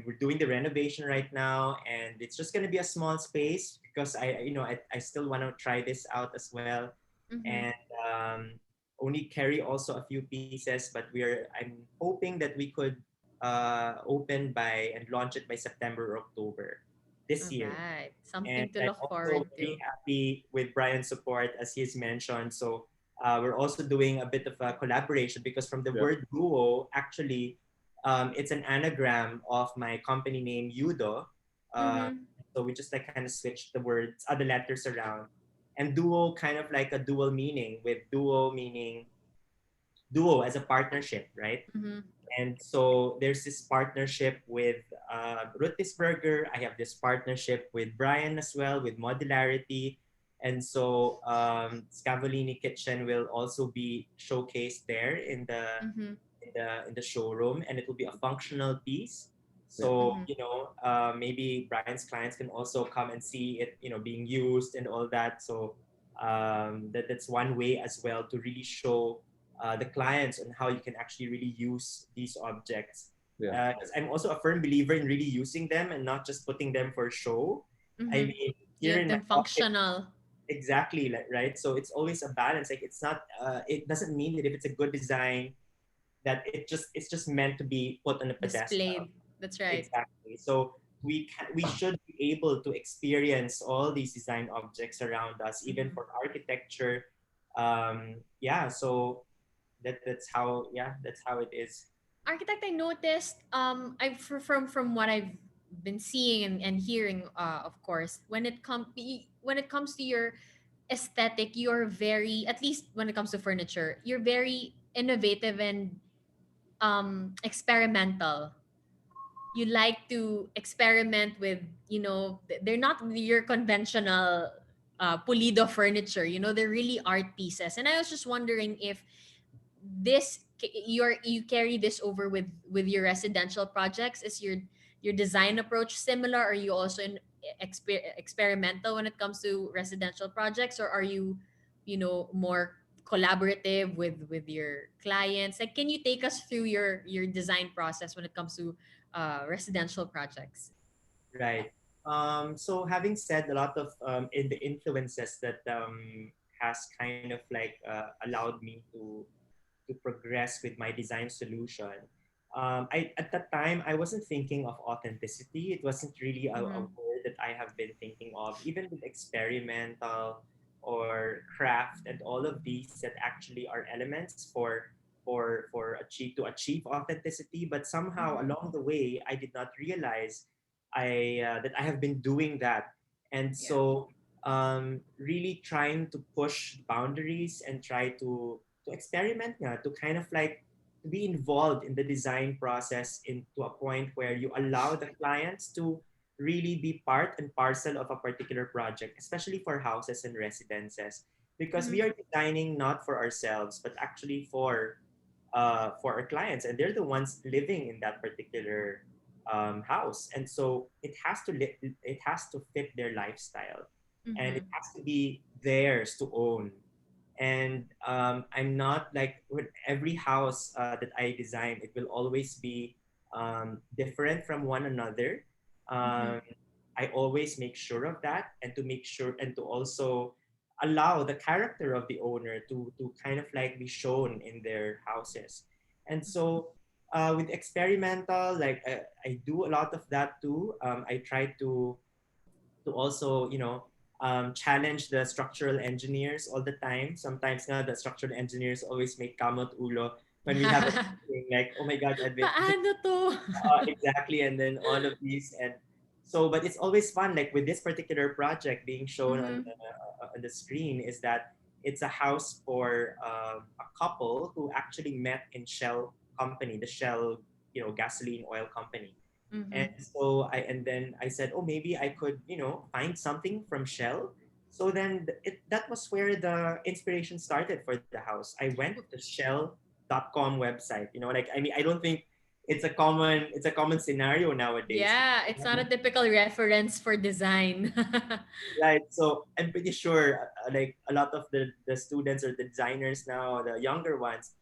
we're doing the renovation right now, and it's just going to be a small space because I still want to try this out as well. Mm-hmm. And only carry also a few pieces, but I'm hoping that we could open by and launch it by September or October this All year. right. And Something to I'm look also forward very to. happy with Brian's support, as he's mentioned. So we're also doing a bit of a collaboration, because from the Yeah. word duo, actually, it's an anagram of my company name, EUDO. Uh, Mm-hmm. so we just like kind of switched the words, other letters around. And duo, kind of like a dual meaning, with duo meaning duo as a partnership, right? Mm-hmm. And so there's this partnership with Rutisberger. I have this partnership with Brian as well, with Modularity. And so Scavolini Kitchen will also be showcased there Mm-hmm. in the showroom, and it will be a functional piece. Yeah. So Mm-hmm. maybe Brian's clients can also come and see it, being used and all that. So that's one way as well to really show the clients on how you can actually really use these objects. Yeah. 'Cause I'm also a firm believer in really using them and not just putting them for show. I Mm-hmm. mean, You here want in my them office, functional. exactly, right? So it's always a balance. Like, it's not. It doesn't mean that if it's a good design that it's just meant to be put on a pedestal. Displayed. That's right. Exactly. So we should be able to experience all these design objects around us, even Mm-hmm. for architecture. Yeah. So that's how it is. Architect, I noticed from what I've been seeing and hearing, of course, when it comes to your aesthetic, you're very, at least when it comes to furniture, you're very innovative and experimental. You like to experiment with, they're not your conventional pulido furniture. They're really art pieces. And I was just wondering if you carry this over with your residential projects. Is your design approach similar? Are you also experimental when it comes to residential projects, or are you more collaborative with your clients? Like, can you take us through your design process when it comes to residential projects? Right. So having said a lot of in the influences that has kind of like allowed me to progress with my design solution. I at that time I wasn't thinking of authenticity. It wasn't really a Mm-hmm. word that I have been thinking of. Even with experimental or craft and all of these that actually are elements to achieve authenticity. But somehow Mm-hmm. along the way, I did not realize that I have been doing that, and Yeah. so really trying to push boundaries and try to experiment nga, to kind of like to be involved in the design process into a point where you allow the clients to really be part and parcel of a particular project, especially for houses and residences, because we Mm-hmm. are designing not for ourselves but actually for our clients, and they're the ones living in that particular house, and so it has to fit their lifestyle, and it Mm-hmm. has to be theirs to own. And I'm not like with every house that I design, it will always be different from one another. Mm-hmm. Um, I always make sure of that, and to make sure and to also allow the character of the owner to kind of like be shown in their houses. And so with experimental, like I do a lot of that too. I try to also, challenge the structural engineers all the time. Sometimes nga, the structural engineers always make kamot ulo when we have a meeting, like, oh my God, Edwin, Paano to? exactly, and then all of these, and so, but it's always fun. Like with this particular project being shown Mm-hmm. on the screen, is that it's a house for a couple who actually met in Shell company, the Shell, gasoline oil company. Mm-hmm. And so and then I said, oh, maybe I could, find something from Shell. So then that was where the inspiration started for the house. I went to the Shell.com website. Like, I mean, I don't think it's a common scenario nowadays. Yeah, it's not a typical reference for design. Right. So I'm pretty sure, like a lot of the students or the designers now, the younger ones,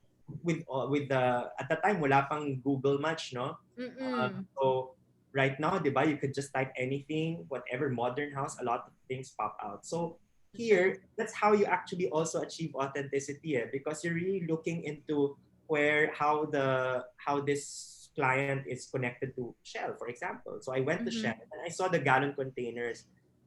with the at the time wala pang Google much, no? Mm-mm. So right now, diba, you could just type anything, whatever modern house, a lot of things pop out. So That's right. here, that's how you actually also achieve authenticity, because you're really looking into how this client is connected to Shell, for example. So I went to Mm-hmm. Shell and I saw the gallon containers.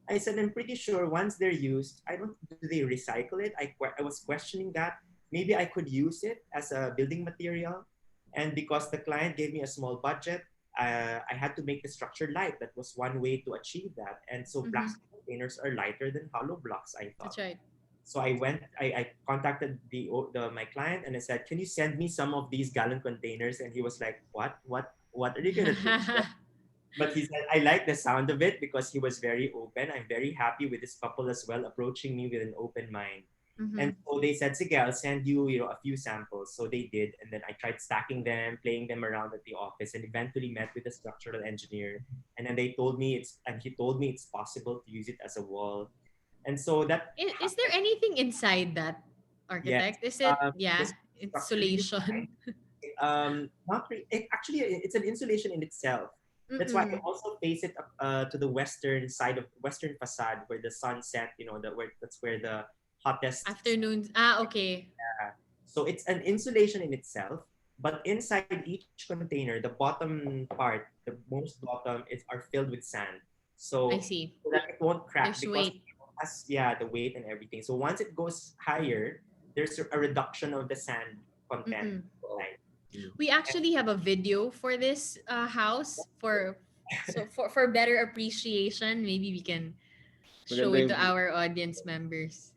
I said, I'm pretty sure once they're used, I don't do they recycle it? I was questioning that. Maybe I could use it as a building material. And because the client gave me a small budget, I had to make the structure light. That was one way to achieve that. And so Mm-hmm. plastic containers are lighter than hollow blocks, I That's thought. right. So I contacted my client and I said, can you send me some of these gallon containers? And he was like, what are you gonna do? But he said, I like the sound of it, because he was very open. I'm very happy with this couple as well, approaching me with an open mind. Mm-hmm. And so they said, sige, I'll send you, a few samples. So they did. And then I tried stacking them, playing them around at the office, and eventually met with a structural engineer. And then he told me it's possible to use it as a wall. And so that Is there anything inside that, Yes. architect? Is it, The yeah, structure insulation? not really. Actually, it's an insulation in itself. That's why I Mm-mm. also face it to the western side of western facade, where the sunset. That's where the hottest. Afternoons. Ah, okay. So it's an insulation in itself, but inside each container, the bottom part, the most bottom, are filled with sand. I So, see. so that it won't crack, There's because weight. it has, yeah, the weight and everything. So once it goes higher, there's a reduction of the sand content Mm-mm. inside. We actually have a video for this house for better appreciation. Maybe we can show Maganda it yung to our audience members.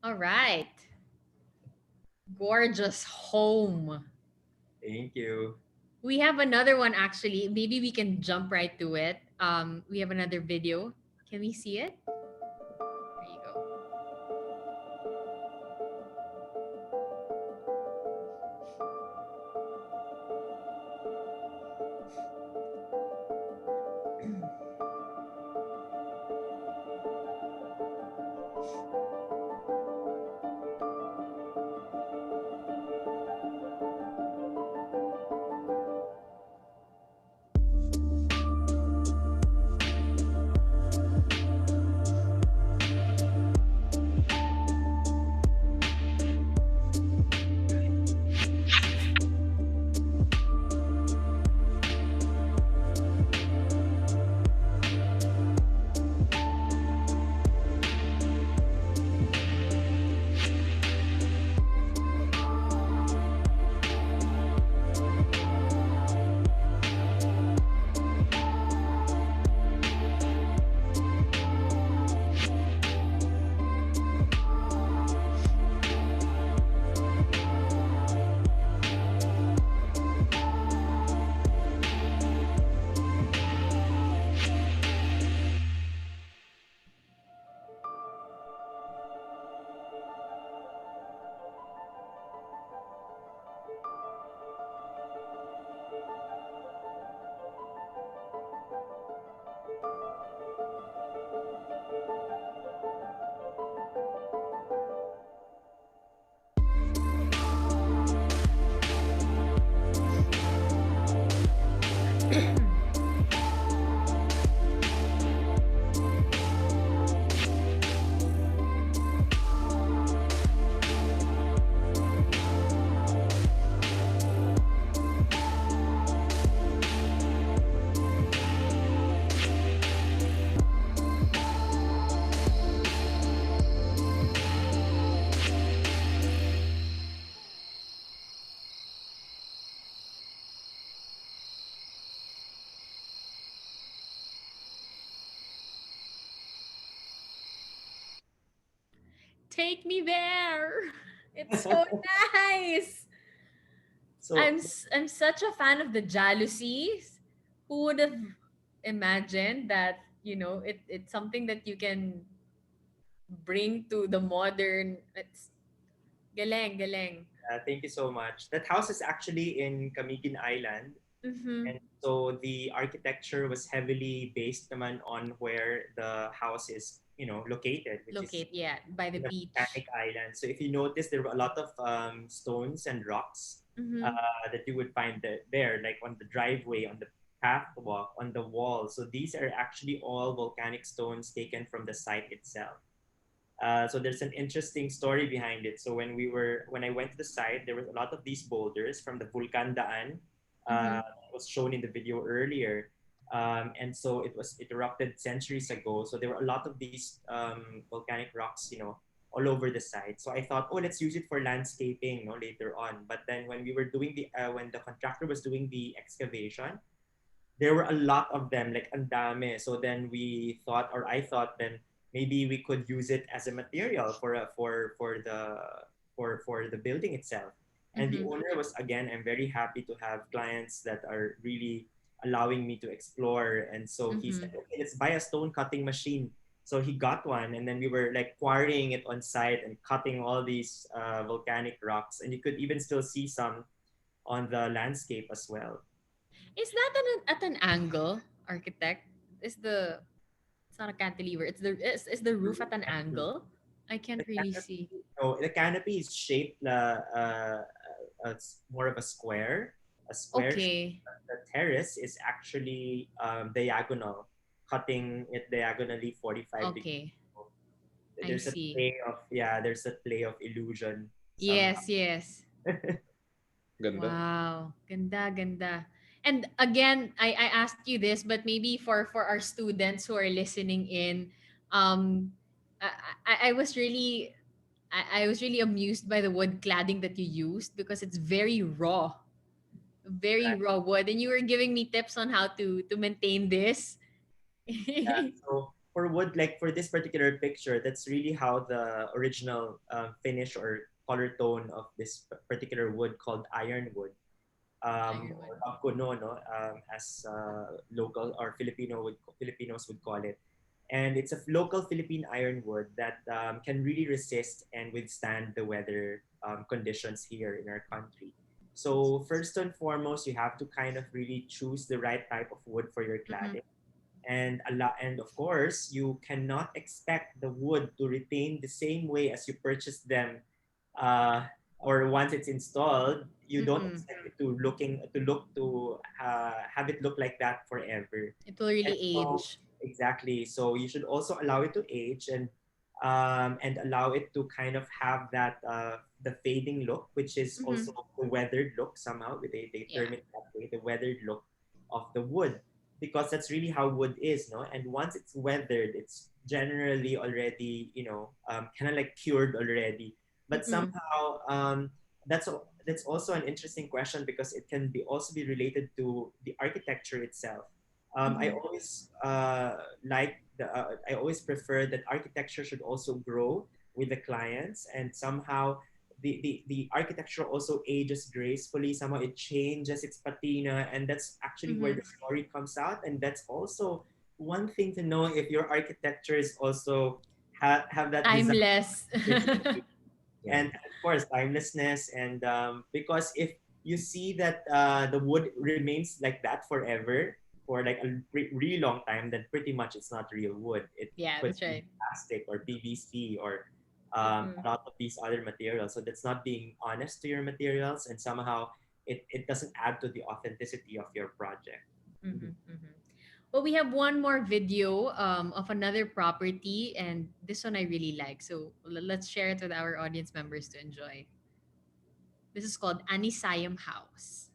All right. Gorgeous home. Thank you. We have another one actually. Maybe we can jump right to it. We have another video. Can we see it? There you go. Take me there. It's so nice. So I'm such a fan of the jalousies. Who would have imagined that, it's something that you can bring to the modern. It's galing, galing. thank you so much. That house is actually in Camiguin Island. Mm-hmm. And so the architecture was heavily based naman on where the house is, located, which is Locate, yeah, by the in the beach. volcanic island. So if you notice, there were a lot of stones and rocks Mm-hmm. that you would find there, like on the driveway, on the pathwalk, on the wall. So these are actually all volcanic stones taken from the site itself. So there's an interesting story behind it. So when I went to the site, there was a lot of these boulders from the Vulcan Daan, Mm-hmm. that was shown in the video earlier. And so it erupted centuries ago. So there were a lot of these volcanic rocks, all over the site. So I thought, oh, let's use it for landscaping, later on. But then when we were doing when the contractor was doing the excavation, there were a lot of them, like andame. So then we thought, or I thought, then maybe we could use it as a material for the building itself. And the Mm-hmm. owner was, again, I'm very happy to have clients that are really allowing me to explore. And so he Mm-hmm. said, okay, let's buy a stone cutting machine. So he got one, and then we were like quarrying it on site and cutting all these volcanic rocks, and you could even still see some on the landscape as well. Is that at an angle, architect? Is the It's not a cantilever. Is the roof at an angle? I can't The really see. canopy, no, the canopy is shaped more of a square. A square. Okay. The terrace is actually diagonal, cutting it diagonally 45 degrees. Okay. So I there's a see. play of illusion somehow. Yes, yes. Ganda. Wow. Ganda, ganda. And again, I asked you this, but maybe for our students who are listening in, um, I was really I was really amused by the wood cladding that you used because it's very Right. raw wood, and you were giving me tips on how to maintain this. Yeah. So for wood, like for this particular picture, that's really how the original finish or color tone of this particular wood called ironwood, Ironwood. or bakuno, no, as local or Filipinos would call it. And it's a local Philippine ironwood that can really resist and withstand the weather conditions here in our country. So first and foremost, you have to kind of really choose the right type of wood for your cladding. And of course, you cannot expect the wood to retain the same way as you purchased them, uh, or once it's installed. You don't expect it to have it look like that forever. It will And really so, age. exactly. So you should also allow it to age, and allow it to kind of have that the fading look, which is also the weathered look somehow. They term Yeah. it that way, the weathered look of the wood, because that's really how wood is, no? And once it's weathered, it's generally already, kind of like cured already. But somehow, that's also an interesting question because it can be also be related to the architecture itself. I always I always prefer that architecture should also grow with the clients, and somehow the architecture also ages gracefully. Somehow it changes its patina, and that's actually where the story comes out. And that's also one thing to know if your architecture is also have that design Timeless. and of course timelessness. And because if you see that the wood remains like that forever for like a really long time, then pretty much it's not real wood. It Yeah, could that's be right. plastic or PVC or a Mm-mm. lot of these other materials. So that's not being honest to your materials, and somehow it doesn't add to the authenticity of your project. Mm-hmm. Mm-hmm. Well, we have one more video of another property, and this one I really like. So let's share it with our audience members to enjoy. This is called Anisayam House.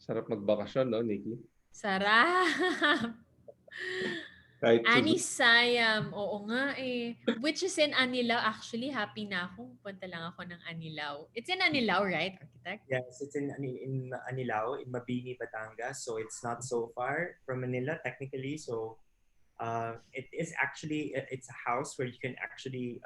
Sarap magbakasyon, no, Nikki? Sarap! Kahit Suzuki. Anisayam. Oo nga eh. Which is in Anilao. Actually, happy na ako. Punta lang ako ng Anilao. It's in Anilao, right, architect? Yes, it's in Anilao, in Mabini, Batangas. So it's not so far from Manila technically. So it is actually it's a house where you can actually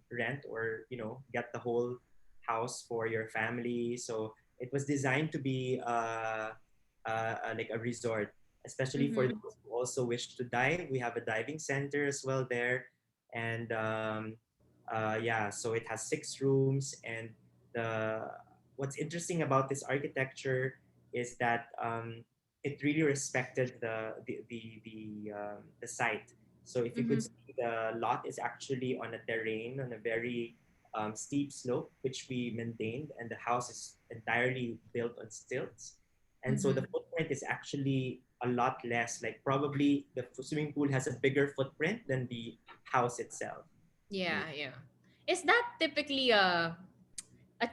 rent or get the whole house for your family. So it was designed to be like a resort, especially for Mm-hmm. those who also wish to dive. We have a diving center as well there, and yeah, so it has 6 rooms. And the what's interesting about this architecture is that it really respected the site. So if you could Mm-hmm. see, the lot is actually on a terrain, on a very steep slope, which we maintained, and the house is entirely built on stilts. And so the Mm-hmm. footprint is actually a lot less. Like probably the swimming pool has a bigger footprint than the house itself. Yeah, yeah. Is that typically a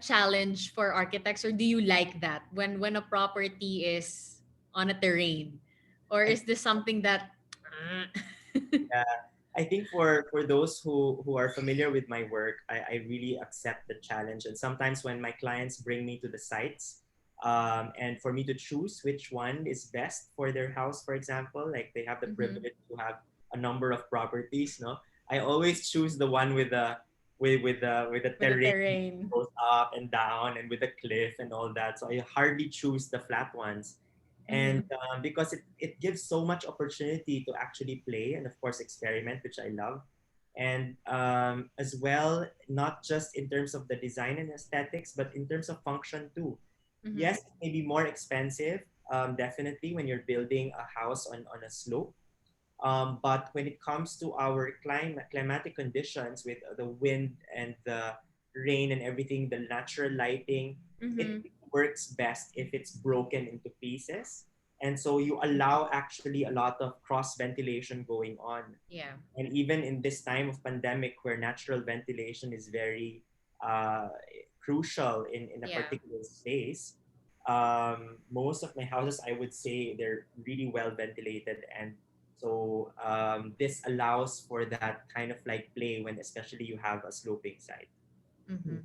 challenge for architects, or do you like that when a property is on a terrain, or I is this something that Yeah, I think for those who are familiar with my work, I really accept the challenge. And sometimes when my clients bring me to the sites, and for me to choose which one is best for their house, for example, like they have the Mhm. privilege to have a number of properties, no, I always choose the one with the with a terrain terrain? goes up and down and with a cliff and all that. So I hardly choose the flat ones. And Mhm. because it gives so much opportunity to actually play and of course experiment, which I love. And as well, not just in terms of the design and aesthetics, but in terms of function too. Mhm. Yes, it may be more expensive, definitely when you're building a house on a slope. But when it comes to our climatic conditions with the wind and the rain and everything, the natural lighting, it Mhm. works best if it's broken into pieces. And so you allow actually a lot of cross ventilation going on. Yeah. And even in this time of pandemic where natural ventilation is very uh, crucial in a Yeah. particular space, most of my houses, I would say, they're really well ventilated. And so this allows for that kind of like play when especially you have a sloping side. Mhm.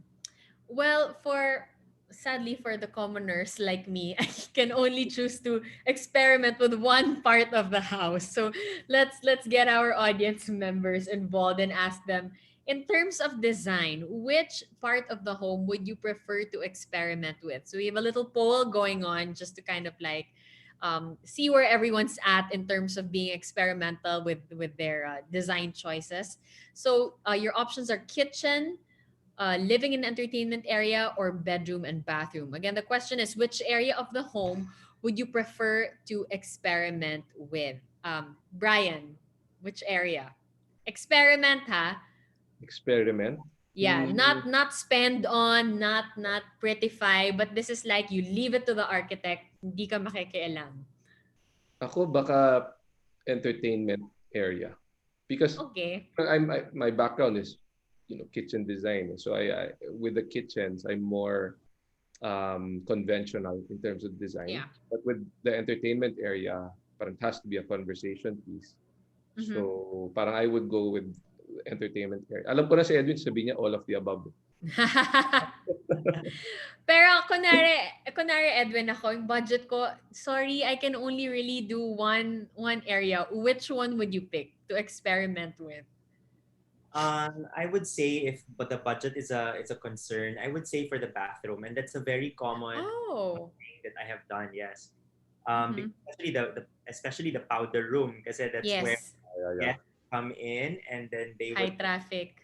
Well, for sadly for the commoners like me, I can only choose to experiment with one part of the house. So let's get our audience members involved and ask them, in terms of design, which part of the home would you prefer to experiment with? So we have a little poll going on just to kind of like see where everyone's at in terms of being experimental with their design choices. So your options are kitchen, living and entertainment area, or bedroom and bathroom. Again, the question is, which area of the home would you prefer to experiment with? Brian, which area? Experiment, huh? Experiment. Yeah, Mm, not spend on, not prettify, but this is like you leave it to the architect, hindi ka makikialam. Ako baka entertainment area because Okay. my background is kitchen design. So I with the kitchens I'm more conventional in terms of design. Yeah. But with the entertainment area, parang it has to be a conversation piece. Mm-hmm. So parang I would go with entertainment area. Alam ko na si Edwin, sabi niya all of the above. Pero kunwari Edwin ako, yung budget ko, sorry, I can only really do one area. Which one would you pick to experiment with? I would say if but the budget is a concern, I would say for the bathroom, and that's a very common Oh. thing that I have done. Yes, Mm-hmm. especially the powder room, because that's where Yes. Yeah, yeah. guests come in, and then they High would, traffic.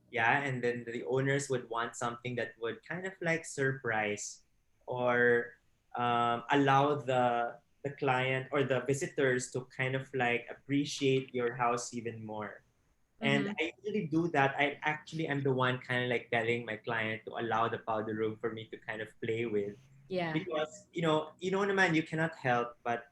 yeah, and then the owners would want something that would kind of like surprise or allow the client or the visitors to kind of like appreciate your house even more. And Mm-hmm. I usually do that. I'm the one kind of like telling my client to allow the powder room for me to kind of play with, Yeah. because naman, you cannot help but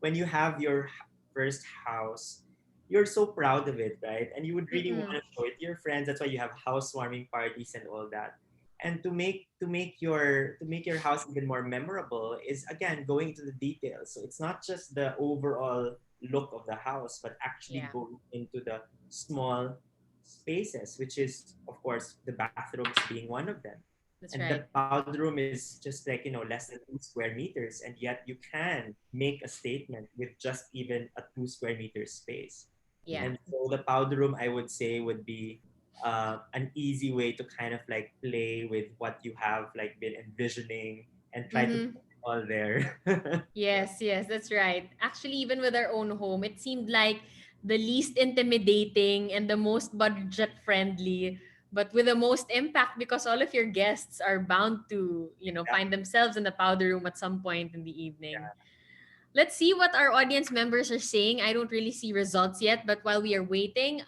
when you have your first house, you're so proud of it, right? And you would really want Mm-mm. to show it to your friends. That's why you have housewarming parties and all that. And to make your house even more memorable is again going into the details. So it's not just the overall look of the house, but actually Yeah. going into the small spaces, which is of course the bathrooms being one of them. That's And the right. powder room is just like less than 2 square meters, and yet you can make a statement with just even a 2 square meter space. Yeah. And so the powder room, I would say, would be an easy way to kind of like play with what you have like been envisioning and try to Mm-hmm. put it all there. Yes, yes, that's right. Actually, even with our own home, it seemed like the least intimidating and the most budget friendly, but with the most impact because all of your guests are bound to, Yeah. find themselves in the powder room at some point in the evening. Let's see what our audience members are saying. I don't really see results yet, but while we are waiting,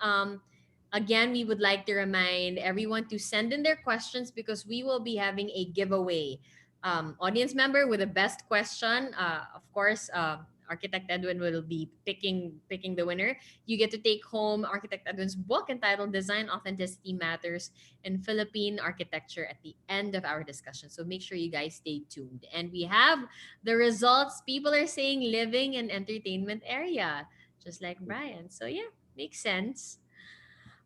Again, we would like to remind everyone to send in their questions because we will be having a giveaway. Audience member with the best question, of course, Architect Edwin will be picking the winner. You get to take home Architect Edwin's book entitled "Design Authenticity Matters in Philippine Architecture" at the end of our discussion. So make sure you guys stay tuned. And we have the results. People are saying living and entertainment area, just like Brian. So yeah, makes sense.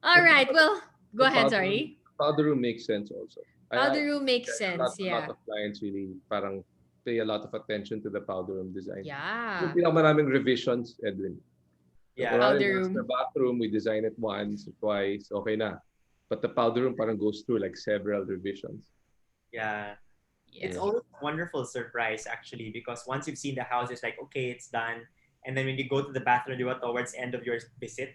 All The right. Well, go the ahead. Sorry. powder room makes sense also. Powder room makes A lot, sense. a lot Yeah. of clients really parang pay a lot of attention to the powder room design. Yung Yeah. pinakamaraming revisions, Edwin. So Yeah. kunwari, Powder once the room. bathroom, we design it once, twice, okay na. But the powder room parang goes through like several revisions. Yeah. It's Yeah. Yeah. always a wonderful surprise actually, because once you've seen the house, it's like, okay, it's done. And then when you go to the bathroom, you are towards the end of your visit,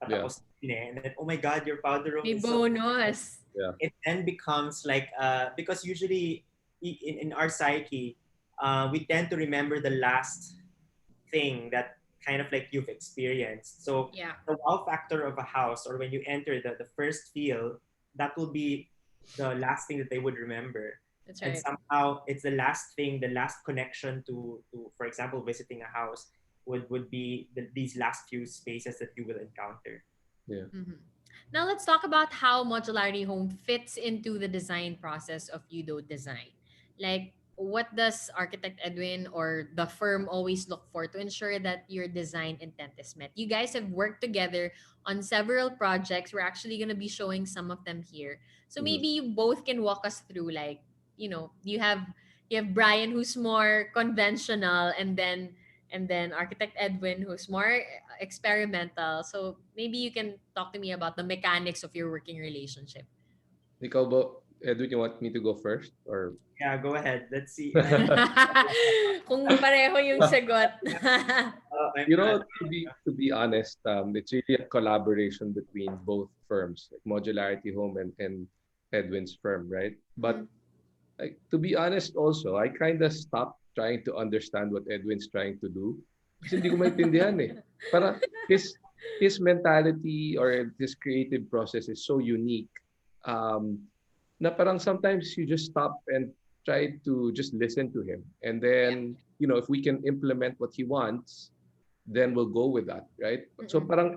Yeah. patapos na and then, oh my God, your powder room May is so. bonus. Yeah. It then becomes like, because usually in our psyche, we tend to remember the last thing that kind of like you've experienced. So Yeah. the wow factor of a house, or when you enter the first feel, that will be the last thing that they would remember. That's And right. somehow it's the last thing, the last connection to for example, visiting a house would be these last few spaces that you will encounter. Yeah. Mhm. Now let's talk about how modularity home fits into the design process of UDO design. Like, what does Architect Edwin or the firm always look for to ensure that your design intent is met? You guys have worked together on several projects. We're actually going to be showing some of them here. So Mhm. maybe you both can walk us through, like, you have Brian who's more conventional, and then Architect Edwin, who's more experimental. So maybe you can talk to me about the mechanics of your working relationship. Ikaw ba, Edwin, you want me to go first? Or Yeah, go ahead. Let's see. Kung pareho yung sagot. I'm you not. know, to be honest, it's really a collaboration between both firms, like Modularity Home and Edwin's firm, right? But Mhm. like, to be honest also, I kind of stopped trying to understand what Edwin's trying to do. Kasi hindi ko maintindihan eh. Para his mentality or his creative process is so unique. Na parang sometimes you just stop and try to just listen to him. And Yeah. then, if we can implement what he wants, then we'll go with that, right? So Mm-mm. parang,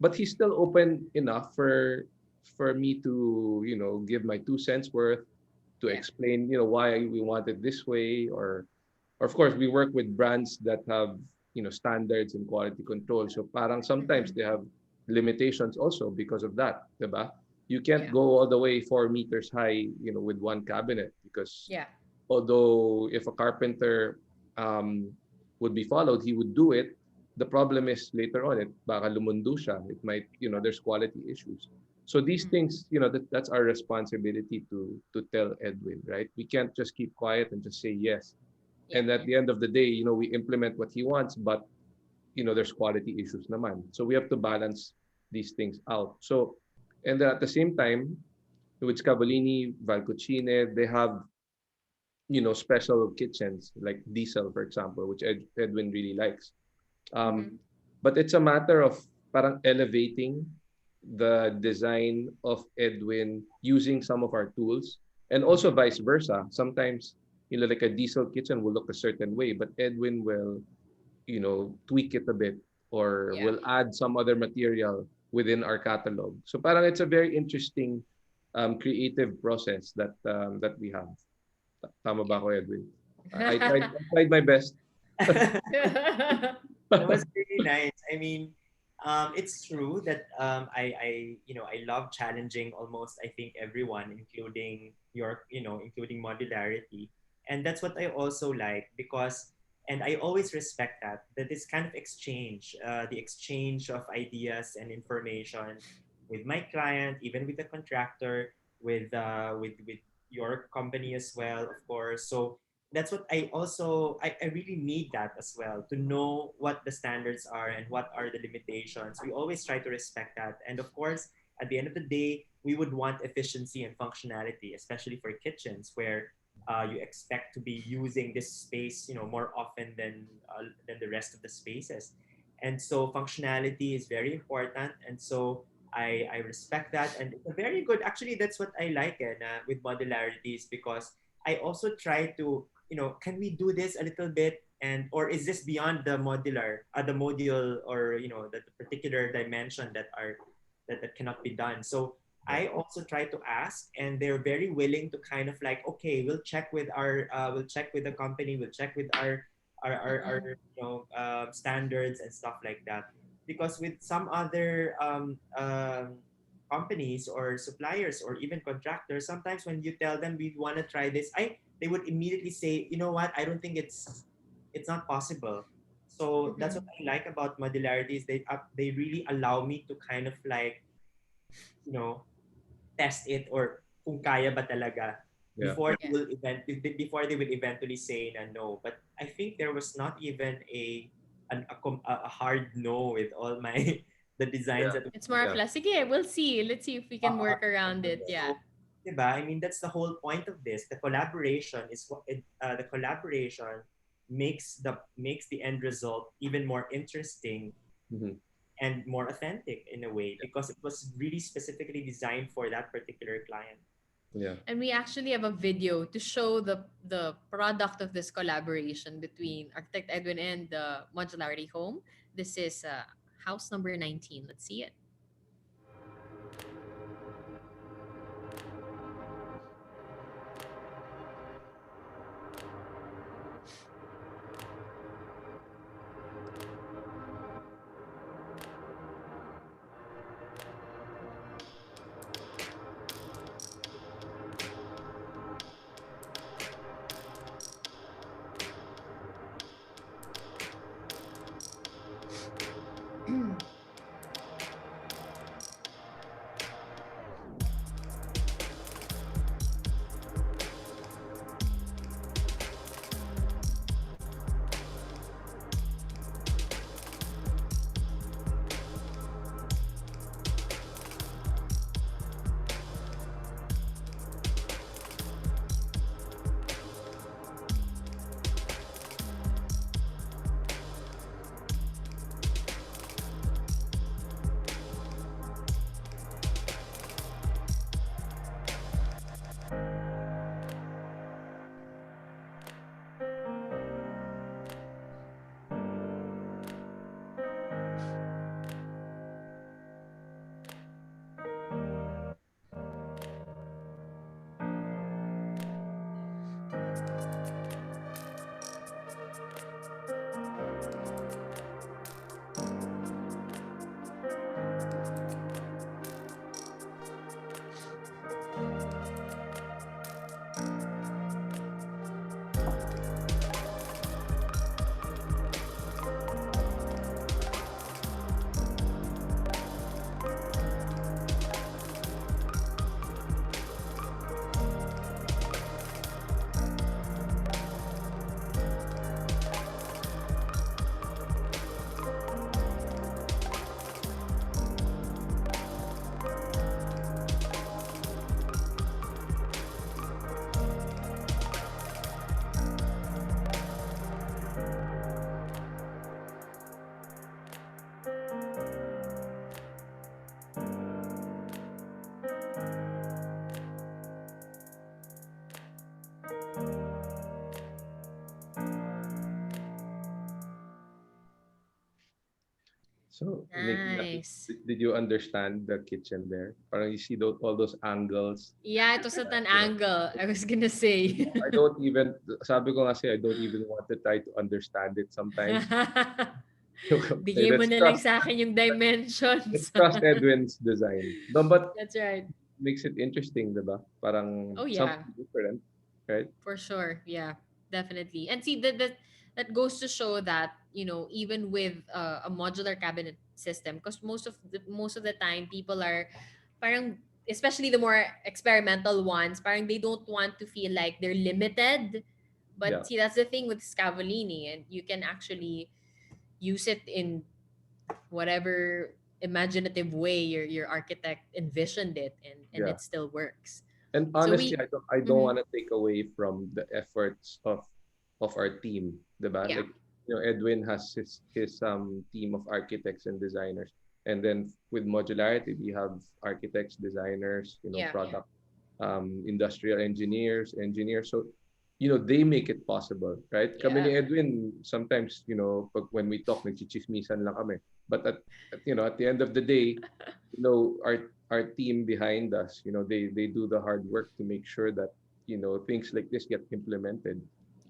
but he's still open enough for me to, give my 2 cents worth, to Yeah. explain, why we want it this way, or of course we work with brands that have, standards and quality control. So parang sometimes Mm-mm. they have limitations also because of that, diba? You can't Yeah. go all the way 4 meters high, with one cabinet, because Yeah. although if a carpenter would be followed, he would do it. The problem is later on, it baka lumundo siya. It might, there's quality issues. So these Mm. things, that's our responsibility to tell Edwin, right? We can't just keep quiet and just say yes. Yeah. And at the end of the day, we implement what he wants, but there's quality issues naman. So we have to balance these things out. So, and then at the same time, with Scavolini, Valcucine, they have, special kitchens like diesel, for example, which Edwin really likes. Mm-hmm. But it's a matter of parang elevating the design of Edwin using some of our tools, and also vice versa. Sometimes, like a diesel kitchen will look a certain way, but Edwin will, tweak it a bit, or Yeah. will add some other material within our catalog. So parang it's a very interesting creative process that we have. Tama ba ako, Edwin? I tried my best. That was really nice. I mean, it's true that I love challenging almost, I think, everyone, including including modularity, and that's what I also like, because, and I always respect that this kind of exchange, the exchange of ideas and information with my client, even with the contractor, with your company as well, of course. So that's what I really need that as well, to know what the standards are and what are the limitations. We always try to respect that, and of course at the end of the day we would want efficiency and functionality, especially for kitchens where you expect to be using this space more often than the rest of the spaces. And so functionality is very important, and so I respect that, and it's a very good. Actually, that's what I like with modularities, because I also try to, can we do this a little bit, and or is this beyond the the module, or the particular dimension that cannot be done. So I also try to ask, and they're very willing to kind of like, okay, we'll check with the company, we'll check with our standards and stuff like that. Because with some other companies or suppliers or even contractors, sometimes when you tell them we want to try this, they would immediately say, you know what, I don't think it's not possible. So that's what I like about modularities. They really allow me to kind of like, you know, test it, or kung kaya ba talaga, before before they will eventually say na no. But I think there was not even a hard no with all my the designs that It's more of like, sige, we'll see. Let's see if we can work around it. Yeah. so, diba? I mean, that's the whole point of this. The collaboration is the collaboration makes the end result even more interesting and more authentic in a way, because it was really specifically designed for that particular client. Yeah. And we actually have a video to show the product of this collaboration between Architect Edwin and the Modularity Home. This is house number 19. Let's see it. So, Nice. did you understand the kitchen there? Parang you see all those angles. Yeah, it was at an angle. I was gonna say. I don't even, sabi ko kasi, I don't even want to try to understand it sometimes. Okay, Bigay mo na lang sa akin yung dimensions. let's trust Edwin's design. No, but That's right. makes it interesting, diba? Parang something different, right? For sure. Yeah, definitely. And see that goes to show that, even with a modular cabinet system, because most of the time people are parang, especially the more experimental ones, parang they don't want to feel like they're limited. But see, that's the thing with Scavolini, and you can actually use it in whatever imaginative way your architect envisioned it, and it still works. And honestly, I don't want to take away from the efforts of our team, diba? Yeah. Like, Edwin has his team of architects and designers. And then with modularity, we have architects, designers, Yeah. product, industrial engineers. So, they make it possible, right? Kami ni Yeah. Edwin, sometimes, when we talk, nagchichismisan lang kami. But at the end of the day, our team behind us, they do the hard work to make sure that, things like this get implemented.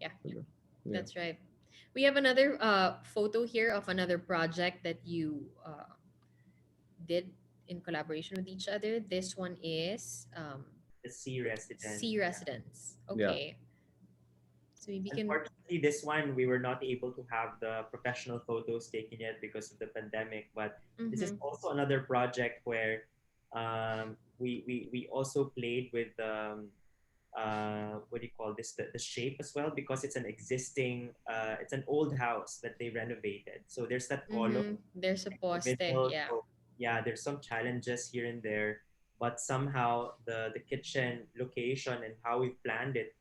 Yeah. You know? Yeah. That's right. We have another photo here of another project that you did in collaboration with each other. This one is The C resident. C Yeah. residence. Yeah. Okay. So maybe you can. Unfortunately, this one we were not able to have the professional photos taken yet because of the pandemic. But this is Mhm. also another project where we also played with what do you call this, the shape as well, because it's an existing it's an old house that they renovated. So there's that column There's a in the poste. middle. Yeah. So yeah, there's some challenges here and there, but somehow the kitchen location and how we planned it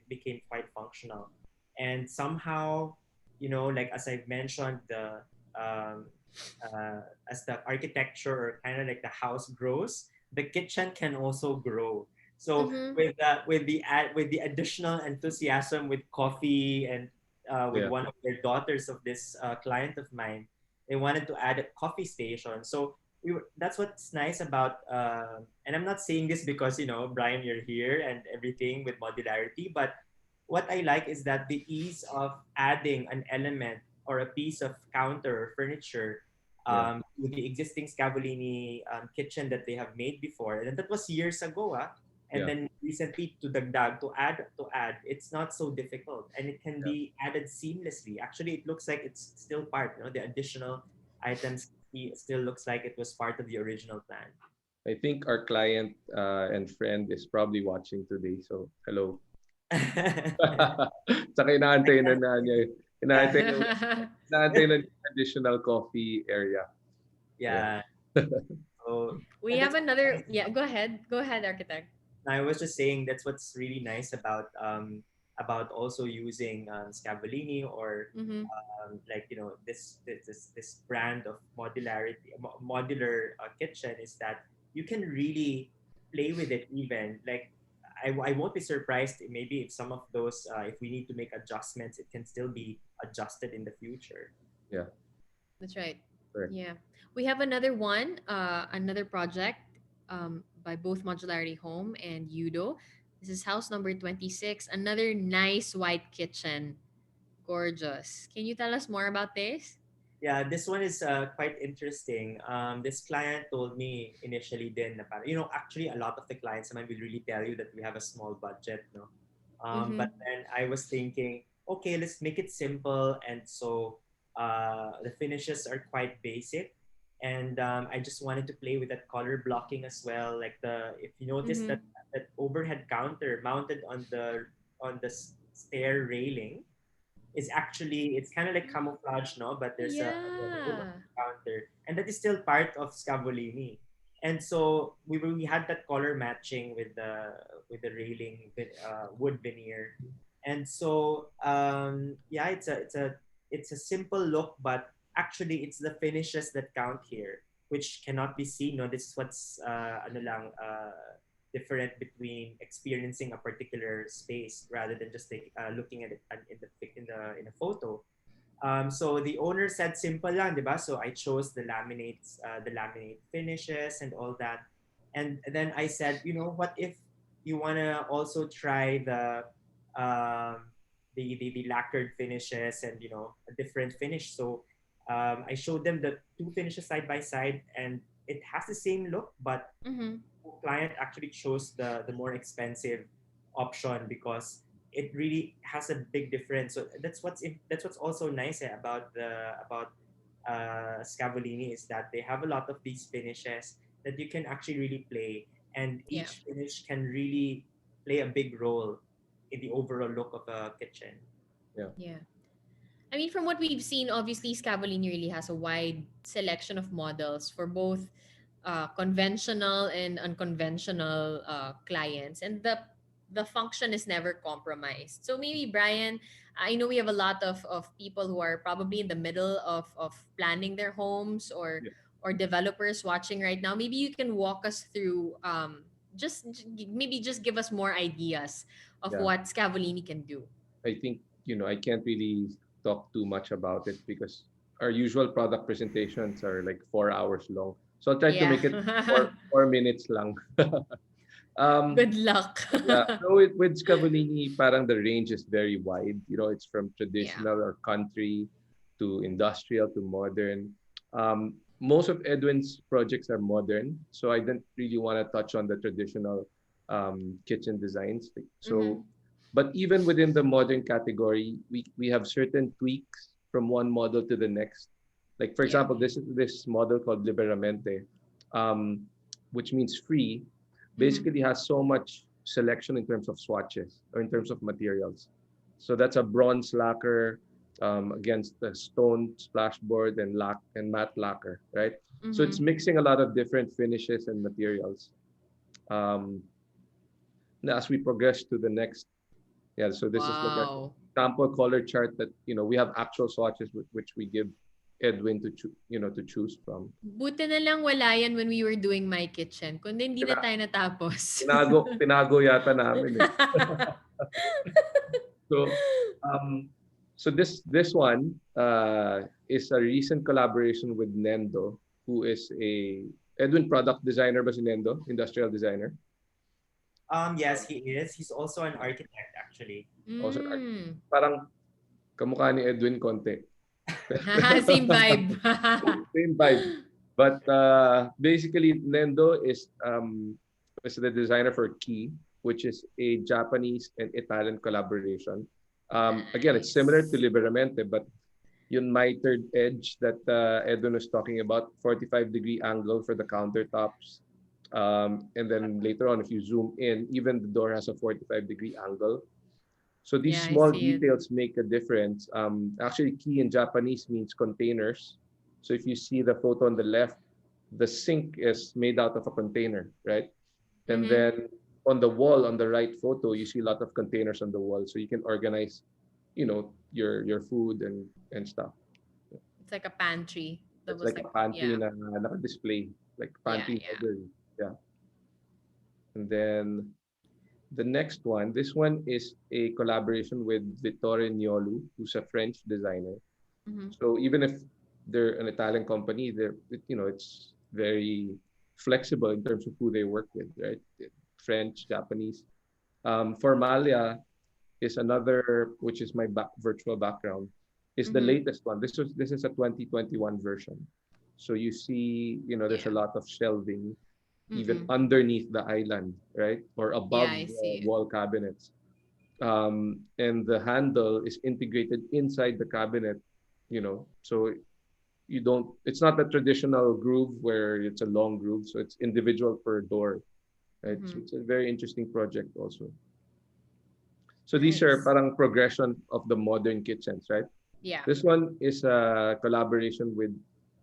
became quite functional. And somehow, like as I've mentioned, the um, as the architecture or kind of like the house grows, the kitchen can also grow. So Mm-hmm. with the additional enthusiasm with coffee and with Yeah. one of their daughters of this client of mine, they wanted to add a coffee station. So that's what's nice about, and I'm not saying this because Brian, you're here and everything with modularity, but what I like is that the ease of adding an element or a piece of counter or furniture Yeah. with the existing Scavolini kitchen that they have made before, and that was years ago, and Yeah. then recently to dagdag to add, it's not so difficult, and it can Yeah. be added seamlessly. Actually, it looks like it's still part. The additional items still looks like it was part of the original plan. I think our client and friend is probably watching today. So, hello. Saka inaantay na niya. Inaantay na, inaantay na yung additional coffee area. Yeah. Yeah. So We and have that's another. Yeah. Go ahead. Go ahead, architect. I was just saying that's what's really nice about also using Scavolini or Mm-hmm. like this brand of modular kitchen is that you can really play with it. Even like I won't be surprised maybe if some of those if we need to make adjustments, it can still be adjusted in the future. Yeah. That's right. Correct. Yeah. We have another one, another project by both Modularity Home and EUDO. This is house number 26. Another nice white kitchen. Gorgeous. Can you tell us more about this? Yeah, this one is quite interesting. This client told me initially then na parang, actually a lot of the clients naman will really tell you that we have a small budget, no? Mm-hmm. But then I was thinking, okay, let's make it simple. And so the finishes are quite basic. And I just wanted to play with that color blocking as well. Like if you notice Mm-hmm. that overhead counter mounted on the stair railing, is actually, it's kind of like camouflage, no? But there's a wood Yeah. counter, and that is still part of Scavolini. And so we had that color matching with the railing wood veneer, and so yeah, it's a simple look, but actually it's the finishes that count here, which cannot be seen. No, this is what's ano lang different between experiencing a particular space rather than just looking at it in a photo. So the owner said simple lang, di ba? So I chose the laminate finishes and all that. And then I said, what if you wanna also try um, the lacquered finishes and a different finish. So I showed them the two finishes side by side, and it has the same look, but Mm-hmm. client actually chose the more expensive option because it really has a big difference. So that's what's also nice about Scavolini, is that they have a lot of these finishes that you can actually really play, and Yeah. each finish can really play a big role in the overall look of a kitchen. Yeah. I mean, from what we've seen, obviously, Scavolini really has a wide selection of models for both conventional and unconventional clients, and the function is never compromised. So maybe Brian, I know we have a lot of people who are probably in the middle of planning their homes or Yeah. or developers watching right now, maybe you can walk us through maybe just give us more ideas of Yeah. what Scavolini can do. I think, I can't really talk too much about it because our usual product presentations are like 4 hours long. So I'll try to Yeah. make it 4 minutes lang. um, Good luck. yeah, so with Scavolini, parang the range is very wide. It's from Yeah. traditional or country to industrial to modern. Most of Edwin's projects are modern, so I didn't really want to touch on the traditional kitchen designs. Mm-hmm. So, but even within the modern category, we have certain tweaks from one model to the next. Like for Yeah. example, this model called Liberamente, um, which means free, Mm-hmm. basically has so much selection in terms of swatches or in terms of materials. So that's a bronze lacquer against the stone splashboard and matte lacquer, right? So Mm-hmm. it's mixing a lot of different finishes and materials. Um, now as we progress to the next, yeah. So this is like a Wow. sample color chart that we have actual swatches which we give Edwin to choose from. Buti na lang wala yan when we were doing My Kitchen. Kundi hindi na tayo natapos. Tinago yata namin eh. So, um, so this one is a recent collaboration with Nendo, who is a Edwin product designer ba si Nendo? Industrial designer. Yes, he is. He's also an architect, actually. Also, Mm. parang kamukha ni Edwin konti. Same vibe. Same vibe. But basically, Nendo is the designer for Key, which is a Japanese and Italian collaboration. Again, it's similar to Liberamente, but yung mitered edge that Edwin was talking about, 45-degree angle for the countertops. And then later on, if you zoom in, even the door has a 45-degree angle. So these Yeah, I small see it. details make a difference. Actually, key in Japanese means containers. So if you see the photo on the left, the sink is made out of a container, right? And Mhm. then on the wall, on the right photo, you see a lot of containers on the wall. So you can organize, your food and stuff. It's like a pantry. That It's was like like, a pantry yeah. na display, like Yeah, pantry yeah. library. Yeah. And then the next one, this one is a collaboration with Vittore Niolu, who's a French designer. Mhm. So even if they're an Italian company, it's very flexible in terms of who they work with, right? French, Japanese. Formalia is another, which is my virtual background, is the Mhm. latest one. This is a 2021 version. So you see, there's a Yeah. lot of shelving even Mm-mm. underneath the island, right? Or Yeah, above I the see it. wall cabinets. And the handle is integrated inside the cabinet, so it's not a traditional groove where it's a long groove, so it's individual per door, right? So Mhm. it's a very interesting project also. So these are Nice. parang progression of the modern kitchens, right? Yeah. This one is a collaboration with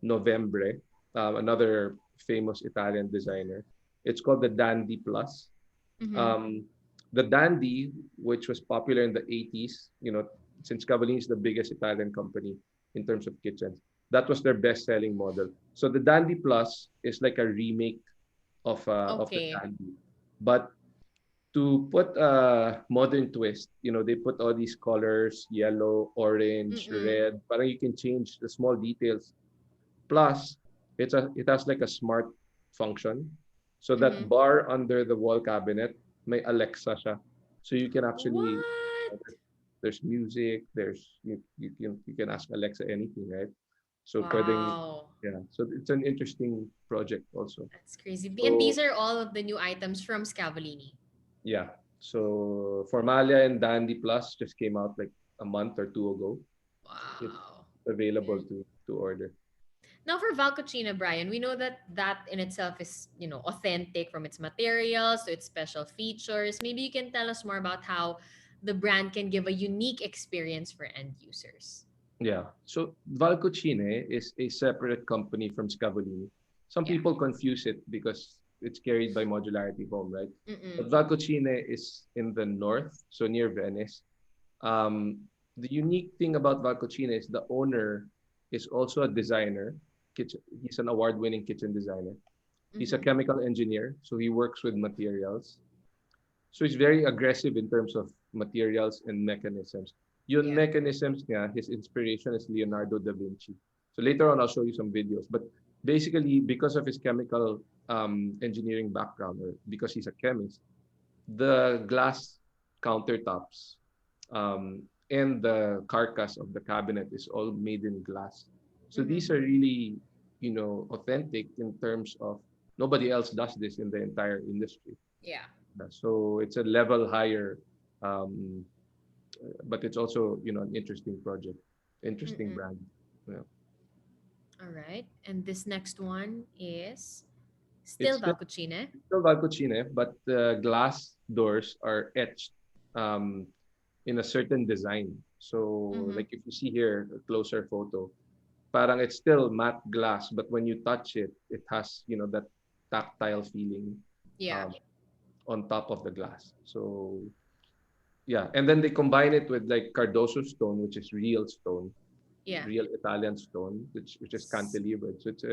Novembre, another famous Italian designer. It's called the Dandy Plus. Mhm. Um, the Dandy, which was popular in the 80s, since Cavallini is the biggest Italian company in terms of kitchens, that was their best-selling model. So the Dandy Plus is like a remake of the Okay. Dandy, but to put a modern twist, they put all these colors, yellow, orange, Mm-mm. red. Parang you can change the small details. Plus, it has like a smart function. So that Mhm. bar under the wall cabinet may Alexa siya. So you can actually What? there's music, you can ask Alexa anything, right? So pwedeng Wow. yeah. So it's an interesting project also. That's crazy. And So these are all of the new items from Scavolini. yeah. So Formalia and Dandy Plus just came out like a month or two ago. It's Wow. available to order. Now for Valcucina, Brian, we know that that in itself is, authentic from its materials to its special features. Maybe you can tell us more about how the brand can give a unique experience for end users. Yeah. So Valcucine is a separate company from Scavolini. Some Yeah. people confuse it because it's carried by Modularity Home, right? But Mm-mm. Valcucine is in the north, so near Venice. The unique thing about Valcucine is the owner is also a designer kitchen. He's an award-winning kitchen designer. He's a Mhm. chemical engineer, so he works with materials. So he's very aggressive in terms of materials and mechanisms. Yung Yeah. mechanisms niya, his inspiration is Leonardo da Vinci. So later on, I'll show you some videos. But basically, because of his chemical engineering background, or because he's a chemist, the glass countertops and the carcass of the cabinet is all made in glass. So these Mhm. are really, authentic in terms of nobody else does this in the entire industry. Yeah. So it's a level higher, um, but it's also, an interesting project, interesting Mm-mm. brand. Yeah. All right. And this next one is It's still still, Valcucine. it's still Valcucine, but the glass doors are etched um, in a certain design. So Mm-hmm. like if you see here, a closer photo, parang it's still matte glass, but when you touch it, it has, that tactile feeling Yeah. um, on top of the glass. So yeah, and then they combine it with like Cardoso stone, which is real stone, Yeah. real Italian stone, which is S- cantilevered. So it's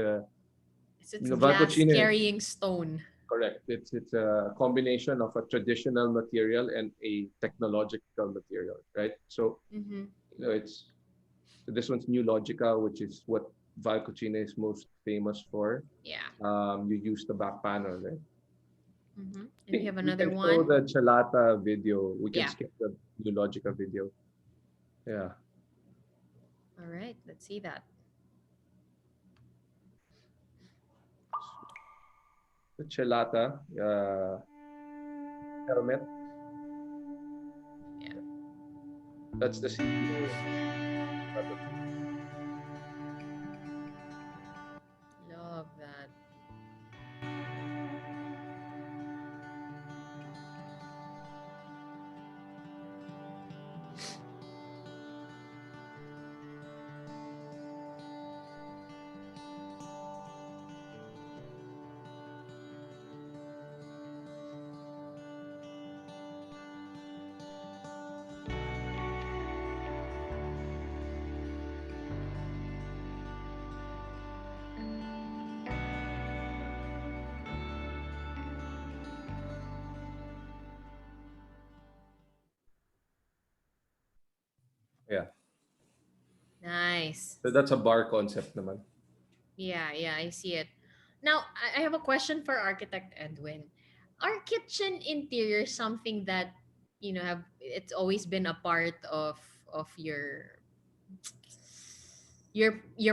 it's glass Valcocine, carrying stone. correct. It's a combination of a traditional material and a technological material, right? So Mm-hmm. it's this one's New Logica, which is what Valcocine is most famous for. Yeah. You use the back panel, right? Mm-hmm. I And we think have we another can show one. the Chelata video. We can Yeah. skip the New Logica video. Yeah. All right. Let's see that. The Chelata helmet. Yeah. That's the CEO. Love that. Yeah. Nice. So that's a bar concept naman. Yeah, yeah, I see it. Now, I have a question for Architect Edwin. Are kitchen interiors something that have it's always been a part of your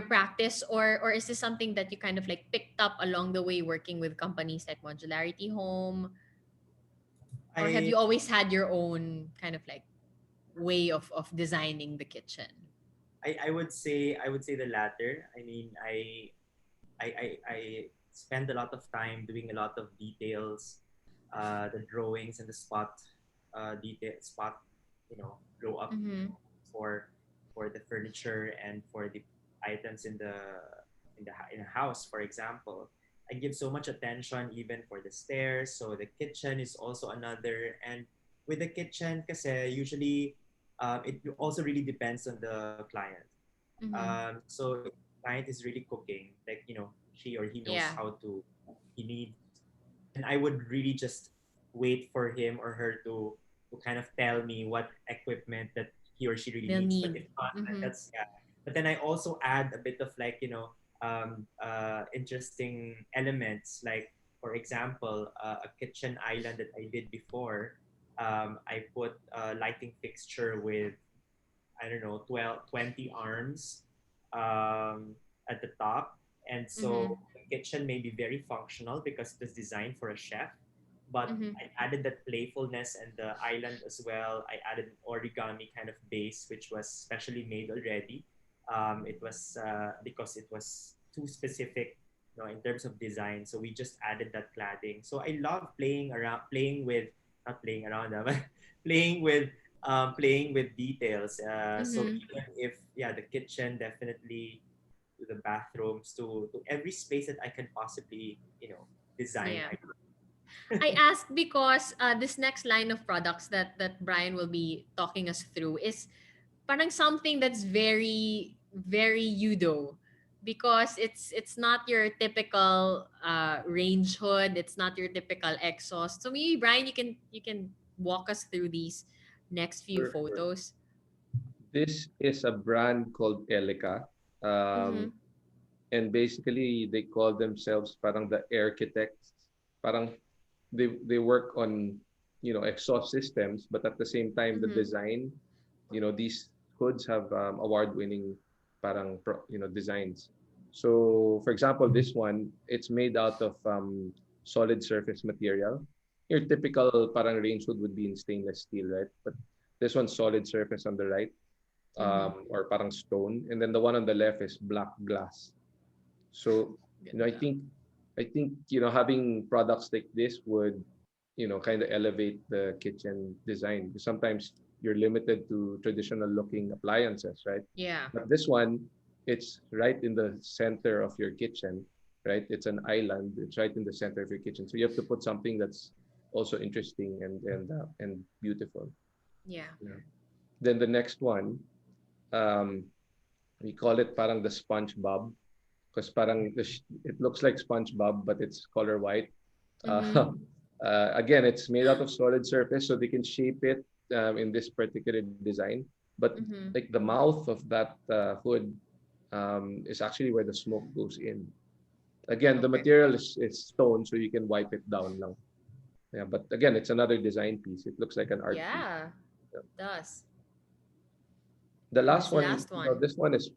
practice, or is this something that you kind of like picked up along the way working with companies like Modularity Home, or have I you always had your own kind of like way of designing the kitchen? I would say the latter. I mean, I spend a lot of time doing a lot of details, the drawings and the spot, grow up Mm-hmm. for the furniture and for the items in a house, for example. I give so much attention even for the stairs. So the kitchen is also another. And with the kitchen, kasi usually it also really depends on the client. Mm-hmm. So if the client is really cooking, like she or he knows Yeah, he needs, and I would really just wait for him or her to kind of tell me what equipment that he or she really they'll needs. But need. if not, then Mm-hmm. that's yeah. But then I also add a bit of like interesting elements, like for example a kitchen island that I did before. I put a lighting fixture with, I don't know, 12, 20 arms um, at the top. And Mm-hmm. so the kitchen may be very functional because it was designed for a chef. But Mm-hmm. I added that playfulness and the island as well. I added an origami kind of base, which was specially made already. It was because it was too specific, in terms of design. So we just added that cladding. So I love playing around, not playing around, but playing with details. So Mm-hmm. even if the kitchen, definitely to the bathrooms, to every space that I can possibly design. Yeah. I asked because this next line of products that Brian will be talking us through is parang something that's very very EUDO. because it's not your typical range hood. It's not your typical exhaust. So maybe Brian, you can walk us through these next few Sure, sure. photos. This is a brand called Elica. Mm-hmm. Um, and basically they call themselves parang the architects. Parang they work on, exhaust systems, but at the same time the Mm-hmm. design, these hoods have award-winning designs. So for example, this one, it's made out of solid surface material. Your typical parang range hood would be in stainless steel, right? But this one's solid surface on the right, Mm-hmm. or parang stone, and then the one on the left is black glass. So, I Ganda. think having products like this would, kind of elevate the kitchen design. Because sometimes you're limited to traditional looking appliances, right? Yeah. But this one, it's right in the center of your kitchen, right? It's an island. It's right in the center of your kitchen. So you have to put something that's also interesting and beautiful. Yeah. Yeah. Then the next one, um, we call it parang the SpongeBob, because parang it looks like SpongeBob, but it's color white. Mm-hmm. Again, it's made out of solid surface, so they can shape it in this particular design. But Mm-hmm. like the mouth of that hood is actually where the smoke goes in. Again, the Okay. material is stone, so you can wipe it down lang. Yeah, but again, it's another design piece. It looks like an art piece. Yeah. Yeah. Does. The And last this one, last one. this one is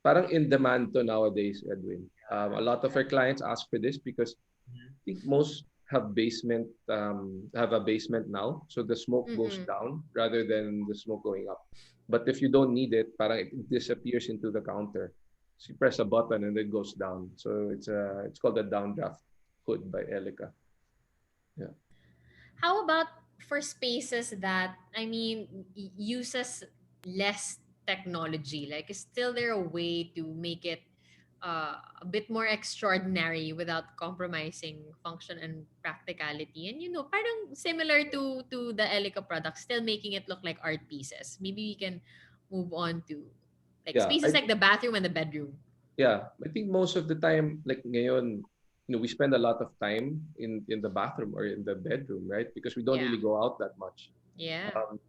parang in demand to nowadays, Edwin. A lot of our clients ask for this because Mhm. I think most have a basement now, so the smoke goes Mm-hmm. down rather than the smoke going up. But if you don't need it, parang it disappears into the counter. So you press a button and it goes down. So it's called a downdraft hood by Elica. Yeah. How about for spaces that, I mean, uses less technology? Like, is still there a way to make it a bit more extraordinary without compromising function and practicality? And parang similar to the Elica product, still making it look like art pieces. Maybe we can move on to like Yeah. spaces like the bathroom and the bedroom. I think most of the time, like ngayon, we spend a lot of time in the bathroom or in the bedroom, right? Because we don't Yeah. really go out that much. Yeah. Um,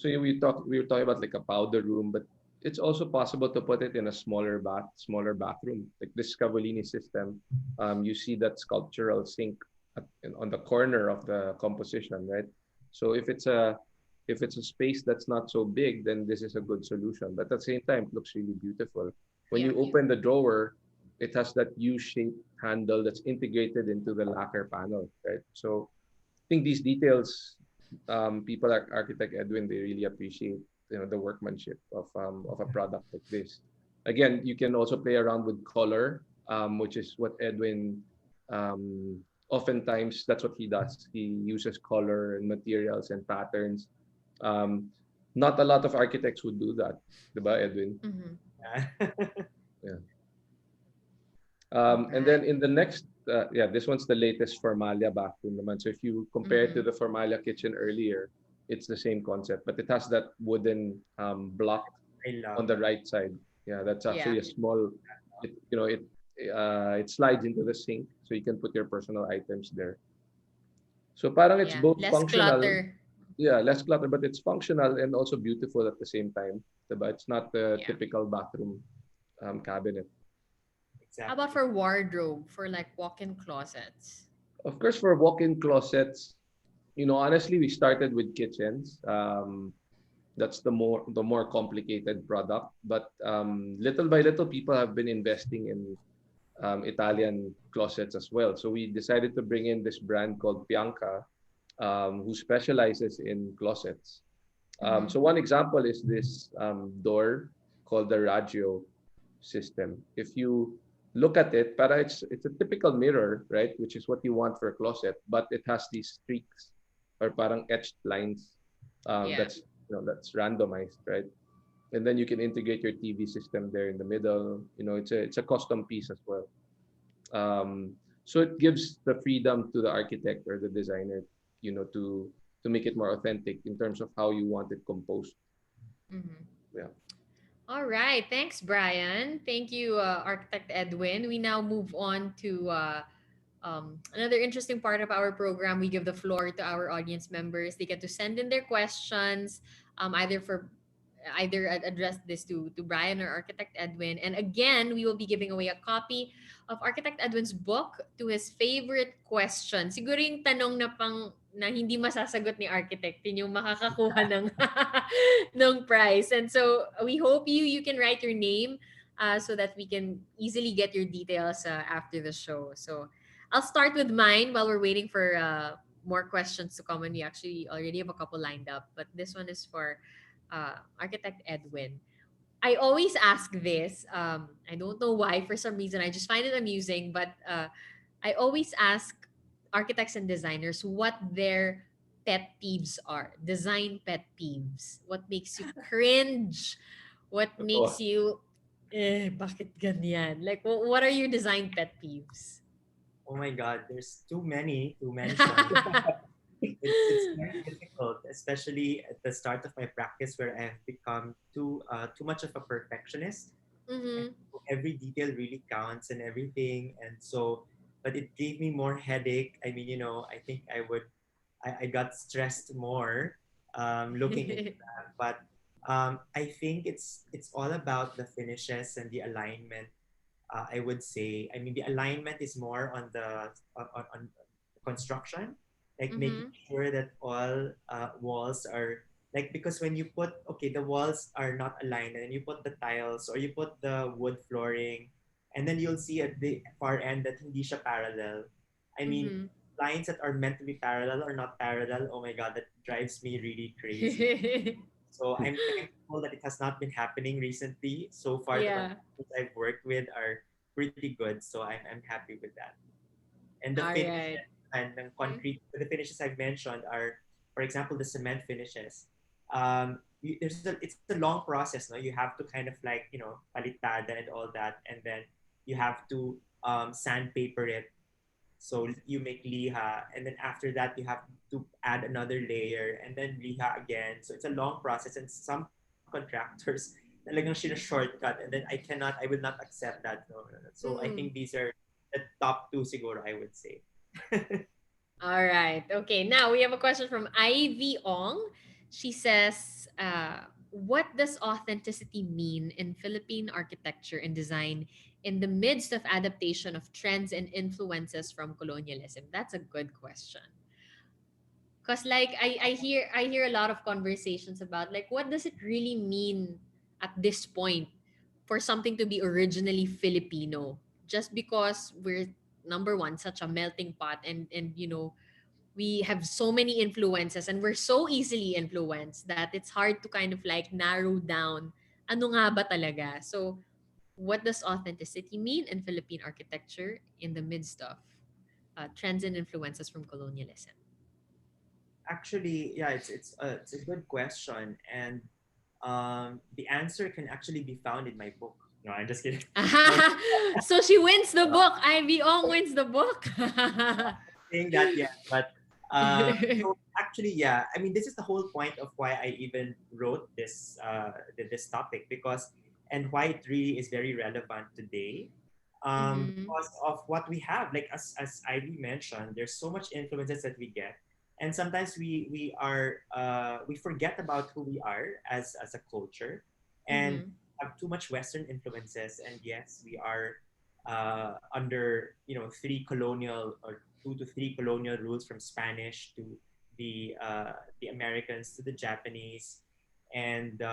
so we were talking about like a powder room, but it's also possible to put it in a smaller bathroom, like this Cavallini system. You see that sculptural sink on the corner of the composition, right? So if it's a space that's not so big, then this is a good solution. But at the same time, it looks really beautiful. When Yeah. you open the drawer, it has that U-shaped handle that's integrated into the lacquer panel, right? So I think these details, people like architect Edwin, they really appreciate the workmanship of a product like this. Again, you can also play around with color, which is what Edwin, oftentimes that's what he does. He uses color and materials and patterns. Um, Not a lot of architects would do that, diba, Edwin? Mm-hmm. Yeah. Yeah. All And then right. in the next, this one's the latest Formalia bathroom naman. So if you compare it to Mm-hmm. the Formalia kitchen earlier, it's the same concept, but it has that wooden block I on love. the right side. Yeah, that's Yeah. actually a small. It slides into the sink, so you can put your personal items there. So parang it's Yeah. both Less functional, clutter. yeah, less clutter, but it's functional and also beautiful at the same time. But it's not the Yeah. typical bathroom cabinet. How about Exactly. for wardrobe, for like walk-in closets? Of course, for walk-in closets, honestly, we started with kitchens. That's the more complicated product, but little by little, people have been investing in Italian closets as well. So we decided to bring in this brand called Bianca, who specializes in closets. Mm-hmm. So one example is this door called the Raggio system. If you look at it, para it's a typical mirror, right? Which is what you want for a closet, but it has these streaks or parang etched lines. Yeah. That's randomized, right? And then you can integrate your TV system there in the middle. It's a custom piece as well. So it gives the freedom to the architect or the designer, to make it more authentic in terms of how you want it composed. Mm-hmm. Yeah. All right. Thanks, Brian. Thank you, Architect Edwin. We now move on to another interesting part of our program. We give the floor to our audience members. They get to send in their questions, either for address this to Brian or Architect Edwin. And again, we will be giving away a copy of Architect Edwin's book to his favorite question. Siguro yung tanong na na hindi masasagot ni Architect, yun yung makakakuha ng ng prize. And so we hope you can write your name so that we can easily get your details after the show. So I'll start with mine while we're waiting for more questions to come. And we actually already have a couple lined up, but this one is for Architect Edwin. I always ask this. I don't know why. For some reason, I just find it amusing. But I always ask architects and designers what their pet peeves are. Design pet peeves. What makes you cringe? What makes you, bakit ganyan? Like, what are your design pet peeves? Oh my God, there's too many to mention. It's very difficult, especially at the start of my practice where I've become too much of a perfectionist. And Mm-hmm. so every detail really counts and everything. And so, but it gave me more headache. I mean, I think I got stressed more looking into that. But I think it's all about the finishes and the alignment. I would say. I mean, the alignment is more on the on construction, like making Mm-hmm. sure that all walls are like, because when you put, okay, the walls are not aligned, and then you put the tiles or you put the wood flooring, and then you'll see at the far end that hindi siya parallel. I mean, Mm-hmm. lines that are meant to be parallel or not parallel, oh my God, that drives me really crazy. So I'm thankful that it has not been happening recently. So far, the Yeah. contractors I've worked with are pretty good. So I'm happy with that. And the All right. finishes and the concrete, the finishes I've mentioned are, for example, the cement finishes. It's a long process. No, you have to kind of like, palitada and all that, and then you have to sandpaper it. So you make liha, and then after that you have to add another layer, and then liha again. So it's a long process, and some contractors talagang shortcut, and then I will not accept that. No, no, no. So I think Mm. these are the top two, siguro, I would say. All right. Okay. Now we have a question from Ivy Ong. She says, what does authenticity mean in Philippine architecture and design in the midst of adaptation of trends and influences from colonialism? That's a good question. Cause like I hear a lot of conversations about like what does it really mean at this point for something to be originally Filipino? Just because we're number one, such a melting pot and we have so many influences and we're so easily influenced that it's hard to kind of like narrow down ano nga ba talaga. So what does authenticity mean in Philippine architecture in the midst of trends and influences from colonialism? Actually, yeah, it's a good question, and the answer can actually be found in my book. No, I'm just kidding. So she wins the book. Ivy Ong wins the book. Saying that yet, but so actually, yeah. I mean, this is the whole point of why I even wrote this topic, because and why it really is very relevant today. Mhm. Because of what we have, like as Ivy mentioned, there's so much influences that we get, and sometimes we forget about who we are as a culture, and Mhm. have too much Western influences. And yes, we are under three colonial or two to three colonial rules, from Spanish to the Americans to the Japanese, and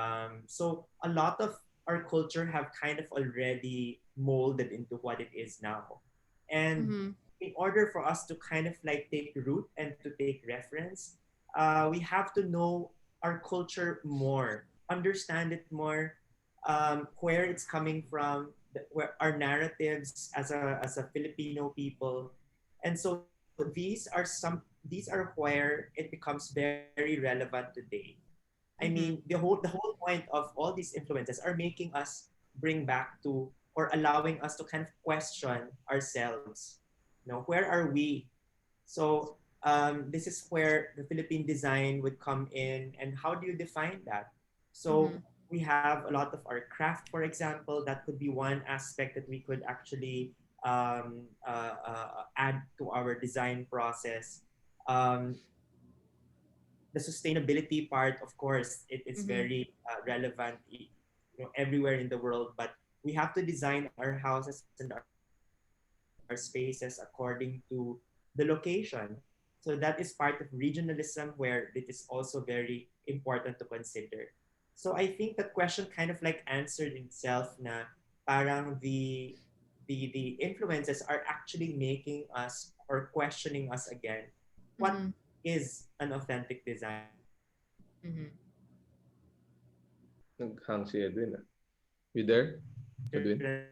so a lot of our culture have kind of already molded into what it is now, and Mhm. in order for us to kind of like take root and to take reference, we have to know our culture more, understand it more, where it's coming from, where our narratives as a Filipino people, and so these are where it becomes very relevant today. I mean, Mhm. the whole point of all these influences are making us bring back to, or allowing us to kind of question ourselves. Where are we? So this is where the Philippine design would come in, and how do you define that? So Mhm. we have a lot of our craft, for example. That could be one aspect that we could actually add to our design process. Um, the sustainability part, of course, it's Mm-hmm. very relevant, everywhere in the world. But we have to design our houses and our spaces according to the location. So that is part of regionalism, where it is also very important to consider. So I think that question kind of like answered itself na parang the influences are actually making us or questioning us again. What Mm-hmm. is an authentic design? Mm-hmm. Naghang si Edwin. You there, Edwin?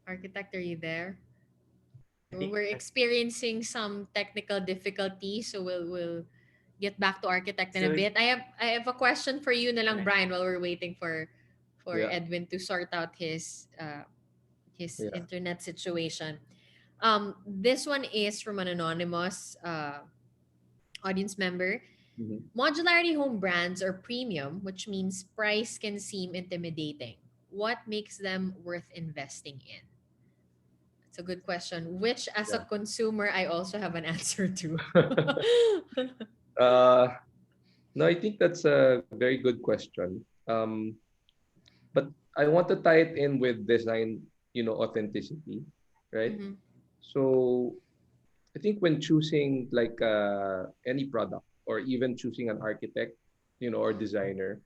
Architect, are you there? I think We're experiencing some technical difficulties, so we'll get back to architect in a so. bit. I have a question for you na lang, Brian, while we're waiting for Yeah, Edwin to sort out his yeah. internet situation. This one is from an anonymous audience member. Mhm. Modularity home brands are premium, which means price can seem intimidating. What makes them worth investing in? It's a good question, which as a Yeah. consumer, I also have an answer to. uh, no, I think that's a very good question. But I want to tie it in with design, authenticity, right? Mm-hmm. So I think when choosing like any product or even choosing an architect, or designer,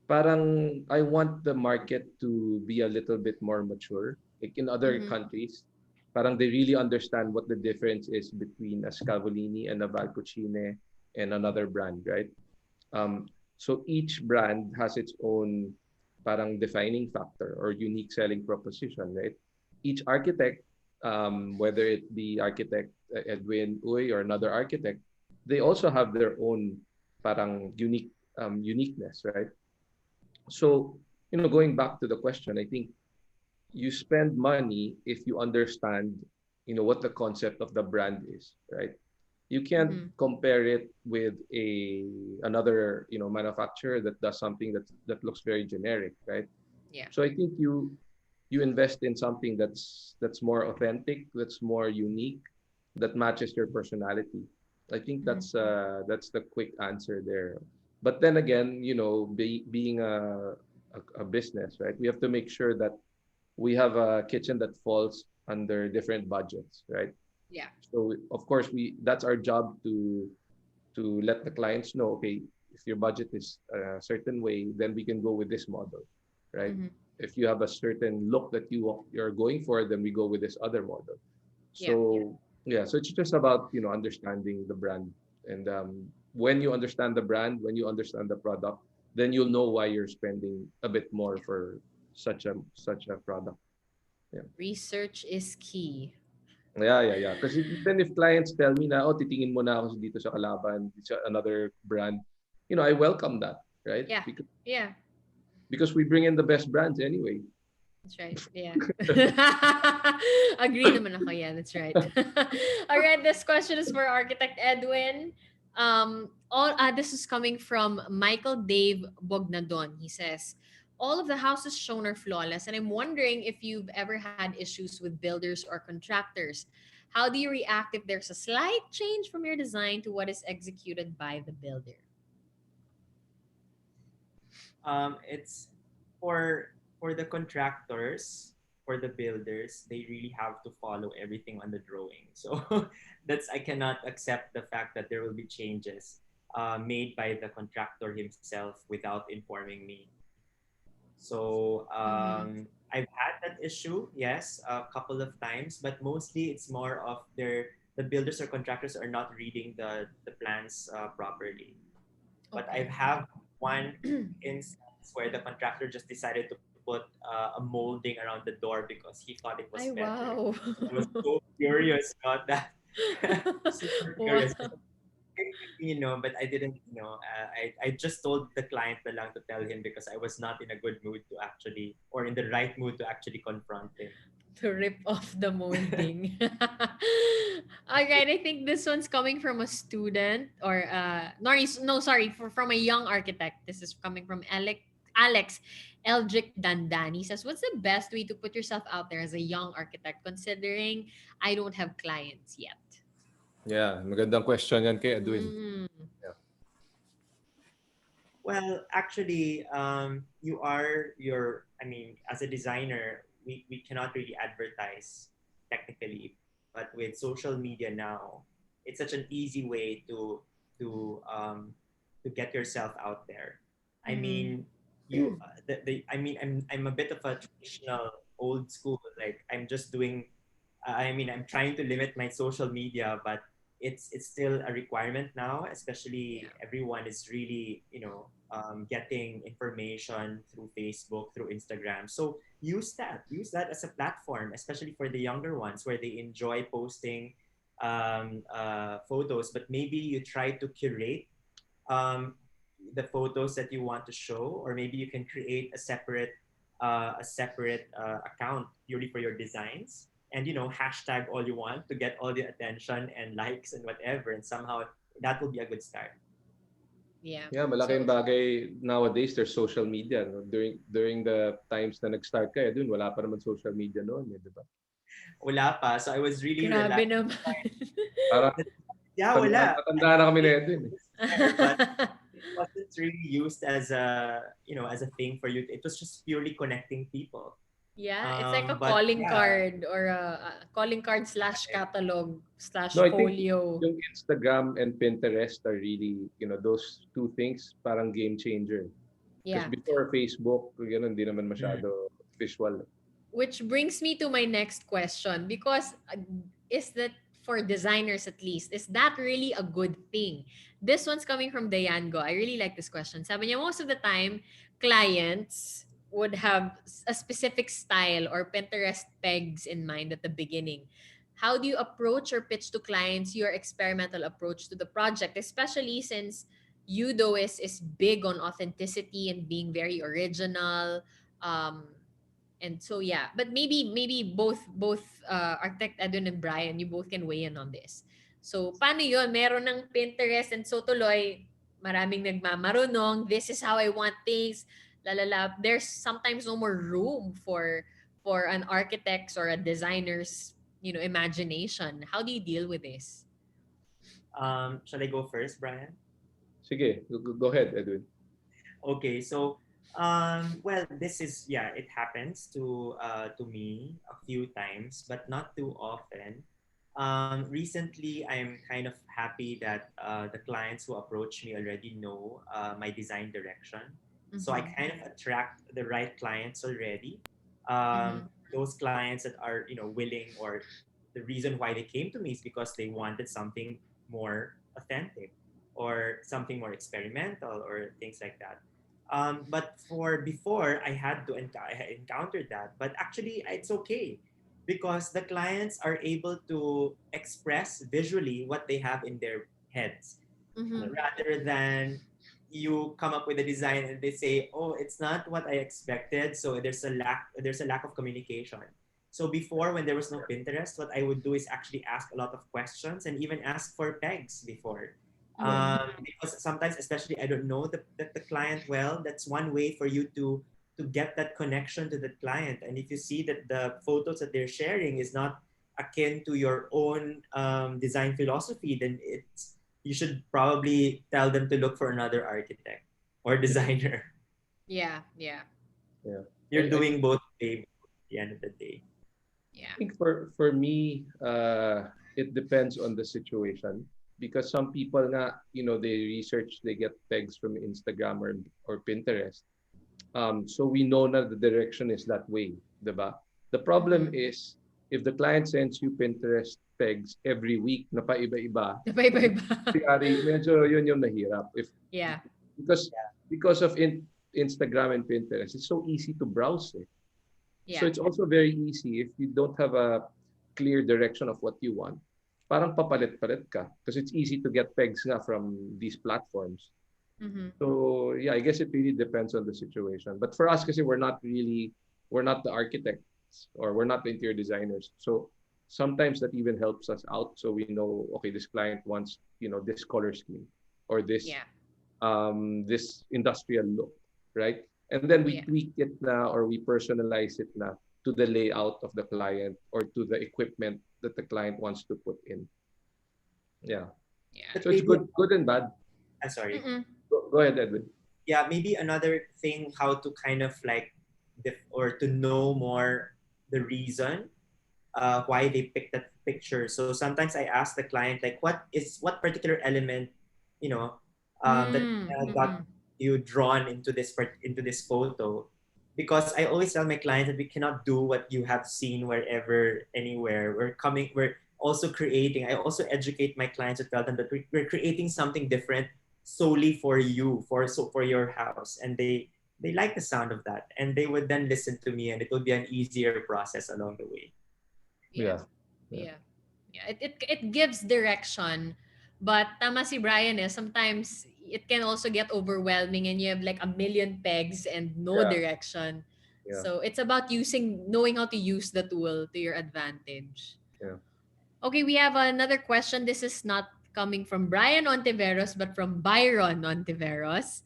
parang I want the market to be a little bit more mature. Like in other Mm-hmm. countries, parang they really understand what the difference is between a Scavolini and a Valcucine and another brand, right? Um, so each brand has its own parang defining factor or unique selling proposition, right? Each architect, whether it be architect Edwin Uy or another architect, they also have their own parang uniqueness, right? So, going back to the question, I think you spend money if you understand, what the concept of the brand is, right? You can't Mm-hmm. compare it with another, manufacturer that does something that looks very generic, right? Yeah. So I think you invest in something that's more authentic, that's more unique, that matches your personality. I think Mm-hmm. that's the quick answer there. But then again, being a business, right? We have to make sure that we have a kitchen that falls under different budgets, right? Yeah. So of course we that's our job to let the clients know, okay, if your budget is a certain way, then we can go with this model, right? Mm-hmm. If you have a certain look that you're going for, then we go with this other model. Yeah. So yeah, so it's just about understanding the brand, and when you understand the brand, when you understand the product, then you'll know why you're spending a bit more Yeah. for such a product. Yeah. Research is key. Yeah. Because even if clients tell me na, oh, titingin mo na ako dito sa kalaban, sa another brand, I welcome that, right? Yeah. Yeah. Because we bring in the best brands anyway. That's right. Yeah. Agree naman ako. Yeah, that's right. All right. This question is for Architect Edwin. This is coming from Michael Dave Bognadon. He says, all of the houses shown are flawless, and I'm wondering if you've ever had issues with builders or contractors. How do you react if there's a slight change from your design to what is executed by the builder? It's for the contractors, for the builders, they really have to follow everything on the drawing. So that's I cannot accept the fact that there will be changes made by the contractor himself without informing me. So Mm-hmm. I've had that issue, yes, a couple of times, but mostly it's more of the builders or contractors are not reading the plans properly. But I Okay. have one instance where the contractor just decided to put a molding around the door because he thought it was Ay, better. wow. I was so curious about that. Super Wow. curious. But I didn't, I just told the client na lang to tell him because I was not in a good mood to actually, or in the right mood to actually confront him. to rip off the molding. Alright, I think this one's coming from a student or no, sorry, from a young architect. This is coming from Alex Eldrick Dandani. Says, what's the best way to put yourself out there as a young architect considering I don't have clients yet? Yeah, magandang question yan kay Edwin. Mm. Yeah. Well, actually, you are your, I mean, as a designer, we cannot really advertise technically, but with social media now, it's such an easy way to get yourself out there. I mean, you, I mean, I'm a bit of a traditional old school, like I'm just doing, I mean, I'm trying to limit my social media, but it's still a requirement now, especially everyone is really, getting information through Facebook, through Instagram. So use that as a platform, especially for the younger ones where they enjoy posting photos, but maybe you try to curate um, the photos that you want to show, or maybe you can create a separate account purely for your designs, and hashtag all you want to get all the attention and likes and whatever, and somehow that will be a good start. Yeah. Yeah, malaking bagay nowadays, there's social media. No? During the times na nag-start ka, Edwin, wala pa naman social media noon, di ba? Wala pa, so I was really Grabe relaxed. naman. Parang Yeah, wala. matanda na kami ni Edwin. But it wasn't really used as a as a thing for you. It was just purely connecting people. Yeah, it's like a But calling yeah, card or a calling card slash catalog slash No, I think folio. yung Instagram and Pinterest are really, those two things parang game changer. Because Yeah. before Facebook, hindi naman masyado visual. Which brings me to my next question, because is that for designers at least, is that really a good thing? This one's coming from Dayango. I really like this question. Sabi niya, most of the time, clients would have a specific style or Pinterest pegs in mind at the beginning. How do you approach or pitch to clients your experimental approach to the project, especially since EUDO is big on authenticity and being very original? And so yeah, but maybe both Architect Edwin and Brian, you both can weigh in on this. So paano yun? Meron ng Pinterest and so tuloy maraming nagmamarunong. This is how I want things. Lalala. There's sometimes no more room for an architect's or a designer's imagination. How do you deal with this? shall I go first, Brian? Sige, go ahead, Edwin. Okay, so well, this is, yeah, it happens to me a few times, but not too often. Recently, I'm kind of happy that the clients who approach me already know my design direction. So I kind of attract the right clients already. Those clients that are willing, or the reason why they came to me is because they wanted something more authentic or something more experimental or things like that. But for before, I had to I had encountered that, but actually it's okay because the clients are able to express visually what they have in their heads, rather than you come up with a design and they say, oh, it's not what I expected, so there's a lack of communication. So before, when there was no Pinterest, what I would do is actually ask a lot of questions and even ask for pegs before. Because sometimes, especially, I don't know the client well. That's one way for you to get that connection to the client. And if you see that the photos that they're sharing is not akin to your own design philosophy, then you should probably tell them to look for another architect or designer. Yeah. You're doing both at the end of the day. Yeah. I think for me, it depends on the situation. Because some people they research, they get pegs from Instagram or Pinterest. So we know that the direction is that way, diba? The problem is if the client sends you Pinterest pegs every week na paiba-iba. Medyo yun yung nahirap. Because of Instagram and Pinterest, it's so easy to browse it. Yeah. So it's also very easy if you don't have a clear direction of what you want. Parang papalit-palit ka because it's easy to get pegs nga from these platforms. So yeah, I guess it really depends on the situation. But for us, kasi we're not the architect. architects or we're not the interior designers. So sometimes that even helps us out. So we know, okay, this client wants, this color scheme or this Yeah. this industrial look, right? And then we Yeah. tweak it na or we personalize it na to the layout of the client or to the equipment that the client wants to put in. Yeah. Yeah. But So it's maybe, good and bad. sorry. Mm-mm. Go ahead, Edwin. Yeah, maybe another thing, how to kind of like, or to know more the reason why they picked that picture. So sometimes I ask the client, like, what particular element, you know, that got Mm-mm. you drawn into this photo? Because I always tell my clients that we cannot do what you have seen wherever, anywhere. We're also creating. I also educate my clients to tell them that we're creating something different solely for you, for your house, and they like the sound of that, and they would then listen to me, and it would be an easier process along the way. Yeah. Yeah. Yeah. It gives direction. But tama si Brian sometimes it can also get overwhelming and you have like a million pegs and no Yeah. direction. Yeah. So it's about knowing how to use the tool to your advantage. Yeah. Okay, we have another question. This is not coming from Brian Hontiveros, but from Byron Hontiveros.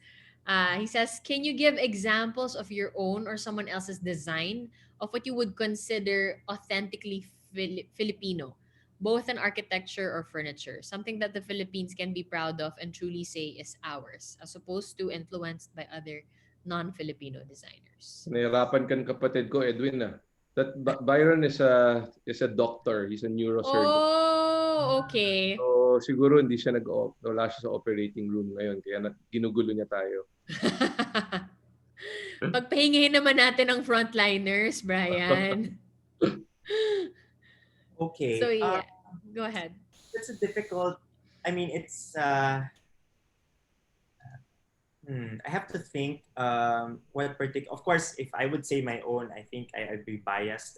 He says, can you give examples of your own or someone else's design of what you would consider authentically Filipino, both in architecture or furniture? Something that the Philippines can be proud of and truly say is ours, as opposed to influenced by other non-Filipino designers. Nahirapan kan kapatid ko, Edwin na. Byron is a doctor. He's a neurosurgeon. Oh, okay. So siguro hindi siya wala siya sa operating room ngayon kaya ginugulo niya tayo. Pagpahingahin naman natin ang frontliners, Brian. So Okay. yeah, go ahead. It's a difficult. I mean, it's. I have to think. What particular? Of course, if I would say my own, I think I'd be biased.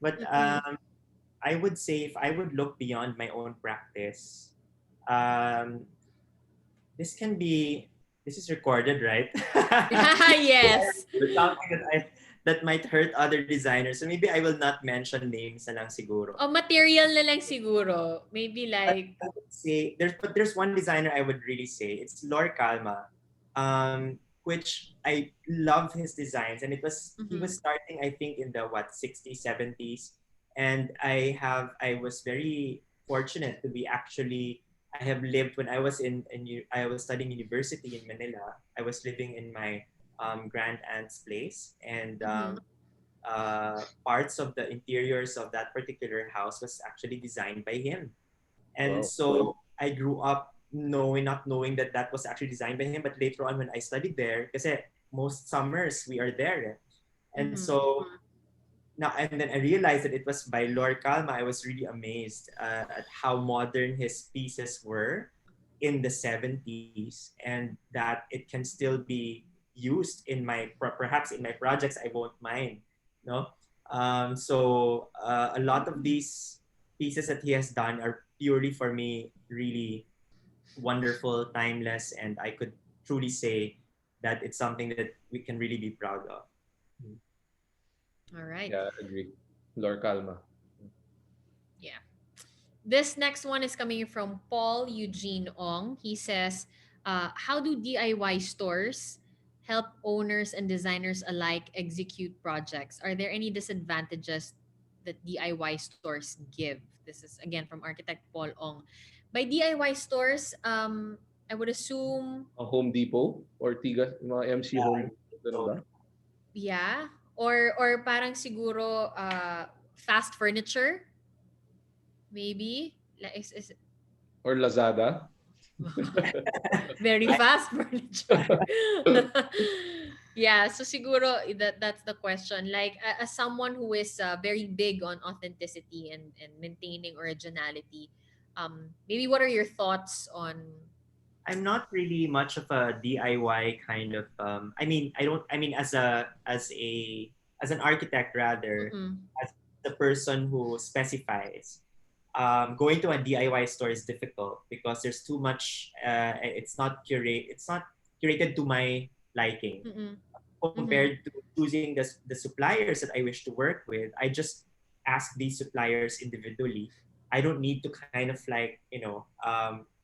But I would say if I would look beyond my own practice, um, this can be. This is recorded, right? Yes. Something that might hurt other designers. So maybe I will not mention names na lang siguro. O material na lang siguro. Maybe like... I would say, there's one designer I would really say. It's Lord Calma, which I love his designs. And he was starting, I think, in the 60s, 70s. And I was very fortunate to be I have lived when I was I was studying university in Manila. I was living in my grand aunt's place, and parts of the interiors of that particular house was actually designed by him. And Wow. so I grew up not knowing that was actually designed by him. But later on, when I studied there, because most summers we are there, and so. Now, and then I realized that it was by Lord Calma. I was really amazed at how modern his pieces were in the 70s, and that it can still be used in perhaps in my projects. I won't mind, no. So a lot of these pieces that he has done are purely for me really wonderful, timeless, and I could truly say that it's something that we can really be proud of. All right. Yeah, I agree. Lord Calma. Yeah. This next one is coming from Paul Eugene Ong. He says, how do DIY stores help owners and designers alike execute projects? Are there any disadvantages that DIY stores give? This is again from architect Paul Ong. By DIY stores, I would assume... A Home Depot or mga MC Home Depot ba? Yeah. Or parang siguro fast furniture. Maybe. Or Lazada. Very fast furniture. Yeah, so siguro that's the question. Like as someone who is very big on authenticity and maintaining originality, maybe what are your thoughts on... I'm not really much of a DIY kind of. I mean, I don't. I mean, as an architect rather, as the person who specifies, going to a DIY store is difficult because there's too much. It's not curated to my liking. Mm-hmm. compared to choosing the suppliers that I wish to work with. I just ask these suppliers individually. I don't need to kind of like,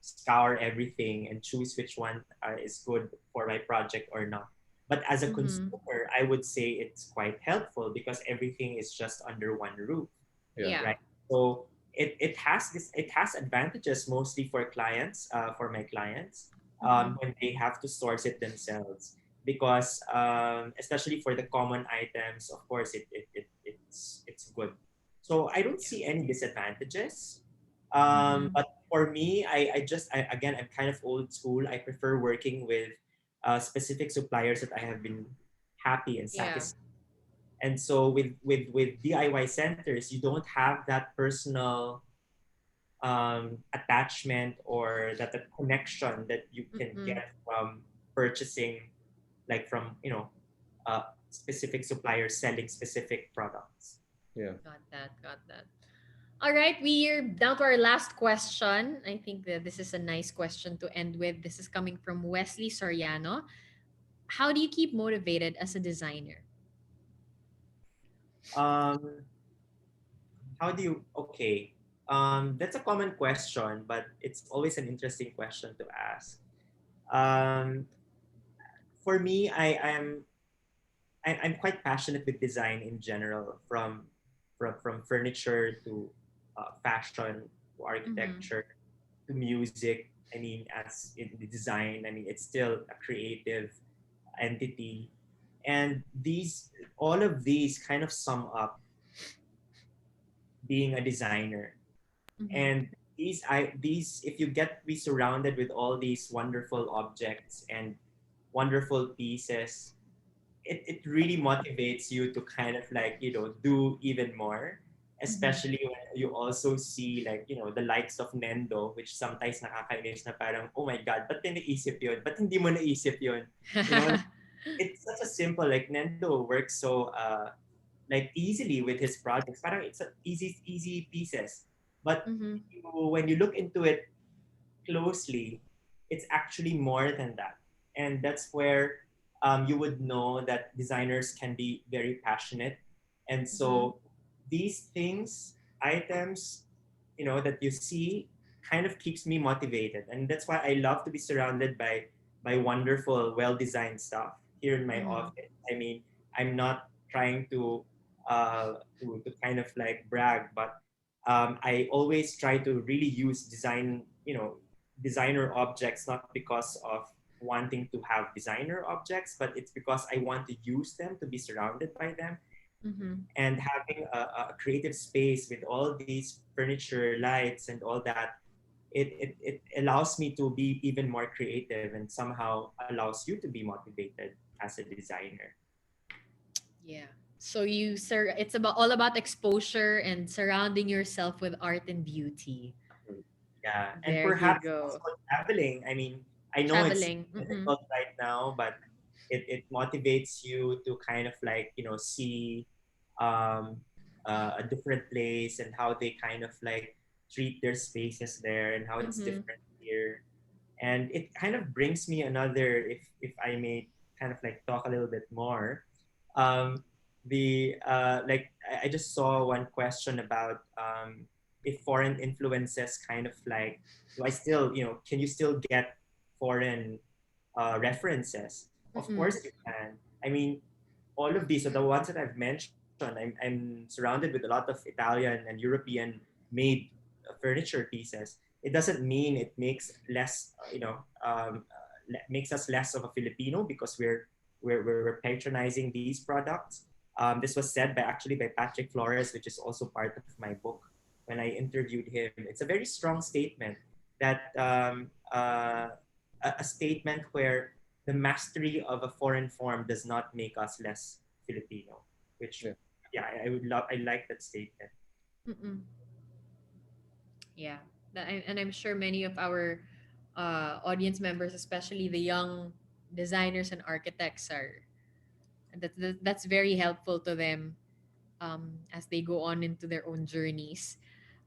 scour everything and choose which one is good for my project or not. But as a Mm-hmm. consumer, I would say it's quite helpful because everything is just under one roof, Yeah. Yeah. right? So it has advantages mostly for clients, for my clients, Mm-hmm. when they have to source it themselves. Because especially for the common items, of course, it's good. So I don't see any disadvantages. Mm-hmm. But for me, again, I'm kind of old school. I prefer working with specific suppliers that I have been happy and Yeah. satisfied. And so with DIY centers, you don't have that personal attachment or that connection that you can Mm-hmm. get from purchasing, like from specific suppliers selling specific products. Yeah. Got that. Got that. All right, we're down to our last question. I think that this is a nice question to end with. This is coming from Wesley Soriano. How do you keep motivated as a designer? Um, how do you? Okay, that's a common question, but it's always an interesting question to ask. Um, for me, I'm quite passionate with design in general, from furniture to fashion to Mm-hmm. architecture to music. I mean, as in the design, I mean, it's still a creative entity, and all of these kind of sum up being a designer. Mm-hmm. And if you get to be surrounded with all these wonderful objects and wonderful pieces, it really motivates you to kind of like, do even more, Mm-hmm. especially when you also see like, the likes of Nendo, which sometimes nakakainis na parang, oh my God, ba't naisip yun? Ba't hindi mo naisip yun? You know, it's such a simple, like Nendo works so like easily with his projects. Parang it's easy pieces. But Mm-hmm. when you look into it closely, it's actually more than that. And that's where you would know that designers can be very passionate. And Mm-hmm. so these things, items, that you see kind of keeps me motivated. And that's why I love to be surrounded by wonderful, well-designed stuff here in my Mm-hmm. office. I mean, I'm not trying to kind of like brag, but I always try to really use designer objects, not because of wanting to have designer objects, but it's because I want to use them, to be surrounded by them, Mm-hmm. and having a creative space with all these furniture, lights, and all that. It allows me to be even more creative and somehow allows you to be motivated as a designer. Yeah. So it's about all about exposure and surrounding yourself with art and beauty. Yeah, and There you perhaps go. also traveling. I mean, I know it's Traveling. Mm-hmm. difficult right now, but it motivates you to kind of like, see um, a different place and how they kind of like treat their spaces there and how it's Mm-hmm. different here. And it kind of brings me another, if I may kind of like talk a little bit more. Um, the like I just saw one question about if foreign influences kind of like, do I still, can you still get foreign references? Of Mm-mm. course you can. I mean, all of these are the ones that I've mentioned. I'm surrounded with a lot of Italian and European made furniture pieces. It doesn't mean it makes less, makes us less of a Filipino because we're patronizing these products. This was said by Patrick Flores, which is also part of my book. When I interviewed him, it's a very strong statement that a statement where the mastery of a foreign form does not make us less Filipino. Which, Yeah. yeah, I would love. I like that statement. Mm-mm. Yeah. And I'm sure many of our audience members, especially the young designers and architects, that's very helpful to them as they go on into their own journeys.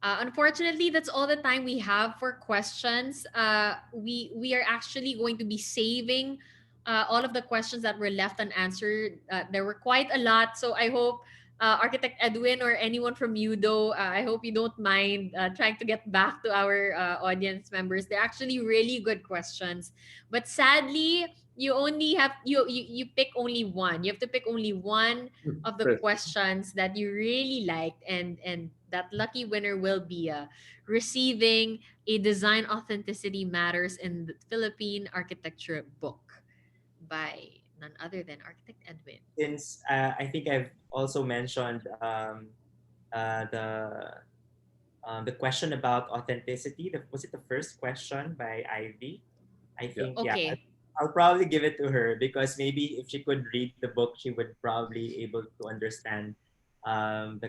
Unfortunately, that's all the time we have for questions. We are actually going to be saving all of the questions that were left unanswered. There were quite a lot. So I hope Architect Edwin or anyone from EUDO, I hope you don't mind trying to get back to our audience members. They're actually really good questions. But sadly, you only have you pick only one. You have to pick only one of the Chris. questions that you really liked, and that lucky winner will be receiving a Design Authenticity Matters in the Philippine Architecture book by none other than Architect Edwin. Since I think I've also mentioned uh, the the question about authenticity. Was it the first question by Ivy? I Yeah. think, yeah. Okay. I'll probably give it to her because maybe if she could read the book, she would probably able to understand the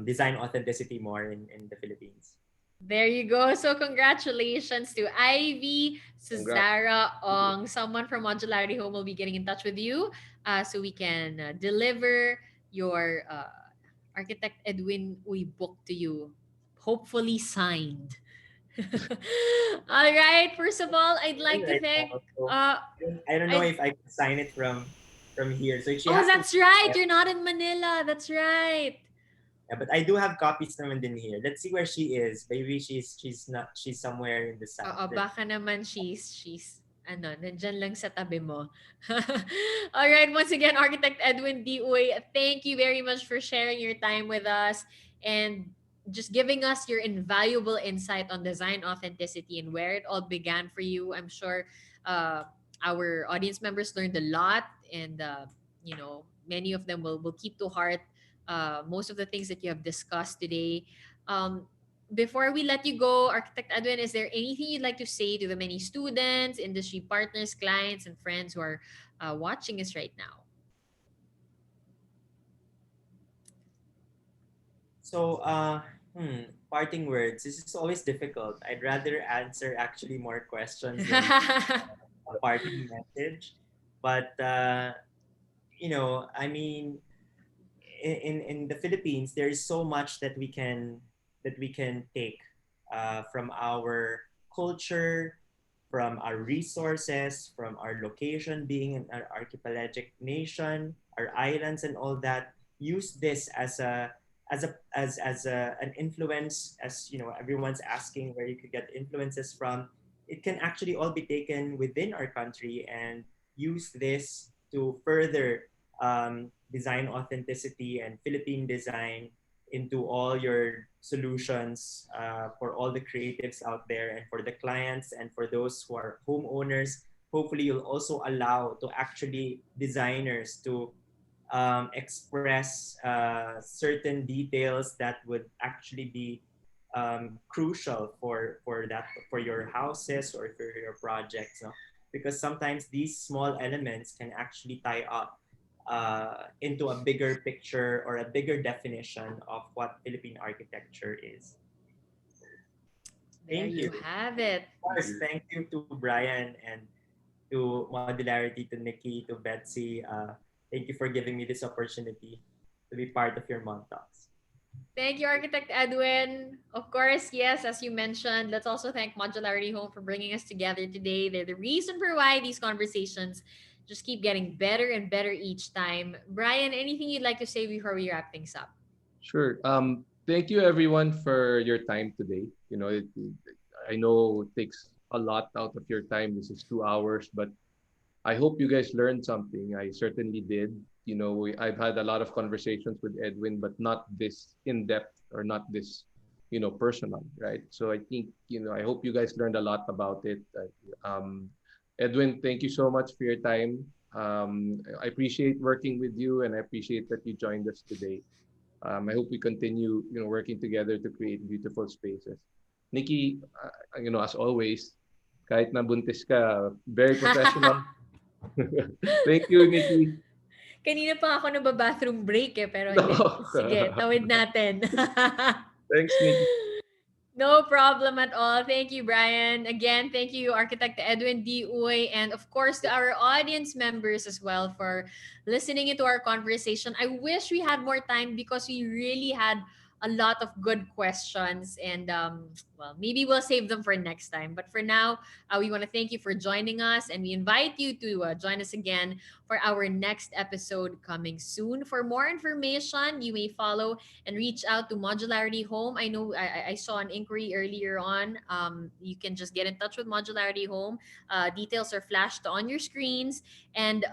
design authenticity more in the Philippines. There you go. So congratulations to Ivy, Congrats. Suzara, Ong. Someone from Modularity Home will be getting in touch with you so we can deliver your Architect Edwin Uy book to you, hopefully signed. All right. First of all, I'd like to Right thank. now, so Uh, I don't know I if I can sign it from here. So she Oh, has to. that's right. You're not in Manila. That's right. Yeah, but I do have copies naman din here. Let's see where she is. Maybe she's somewhere in the south. Oo, baka naman she's nandyan lang sa tabi mo. All right, once again, Architect Edwin D. Uy, thank you very much for sharing your time with us and just giving us your invaluable insight on design authenticity and where it all began for you. I'm sure uh, our audience members learned a lot, and many of them will keep to heart most of the things that you have discussed today. Before we let you go, Architect Edwin, is there anything you'd like to say to the many students, industry partners, clients, and friends who are watching us right now? So, parting words. This is always difficult. I'd rather answer actually more questions than a parting message. But I mean, in the Philippines, there is so much that we can take from our culture, from our resources, from our location being an archipelagic nation, our islands and all that. Use this as an influence, as you know, everyone's asking where you could get influences from. It can actually all be taken within our country and use this to further design authenticity and Philippine design into all your solutions for all the creatives out there and for the clients and for those who are homeowners. Hopefully, you'll also allow to actually designers to express certain details that would actually be crucial for your houses or for your projects. No? Because sometimes these small elements can actually tie up into a bigger picture or a bigger definition of what Philippine architecture is. There Thank you. you have it. Of course, thank you to Brian and to Modularity, to Nikki, to Betsy. Thank you for giving me this opportunity to be part of your MODTalks. Thank you, Architect Edwin. Of course, yes, as you mentioned, let's also thank Modularity Home for bringing us together today. They're the reason for why these conversations just keep getting better and better each time. Brian, anything you'd like to say before we wrap things up? Sure. Thank you everyone for your time today. I know it takes a lot out of your time. This is 2 hours, but I hope you guys learned something. I certainly did. I've had a lot of conversations with Edwin, but not this in depth or not this, personal, right? So I think, I hope you guys learned a lot about it. Edwin, thank you so much for your time. I appreciate working with you, and I appreciate that you joined us today. I hope we continue, working together to create beautiful spaces. Nikki, as always, kahit nabuntis ka, very professional. Thank you, Nikki. Kanina pa ako nagba-bathroom break pero hindi. Sige, tawid natin. Thanks, Nikki. No problem at all. Thank you, Brian. Again, thank you, Architect Edwin D. Uy, and of course to our audience members as well for listening into our conversation. I wish we had more time because we really had a lot of good questions, and well, maybe we'll save them for next time. But for now, we want to thank you for joining us, and we invite you to join us again for our next episode coming soon. For more information, you may follow and reach out to Modularity Home. I know I saw an inquiry earlier on. You can just get in touch with Modularity Home. Details are flashed on your screens. And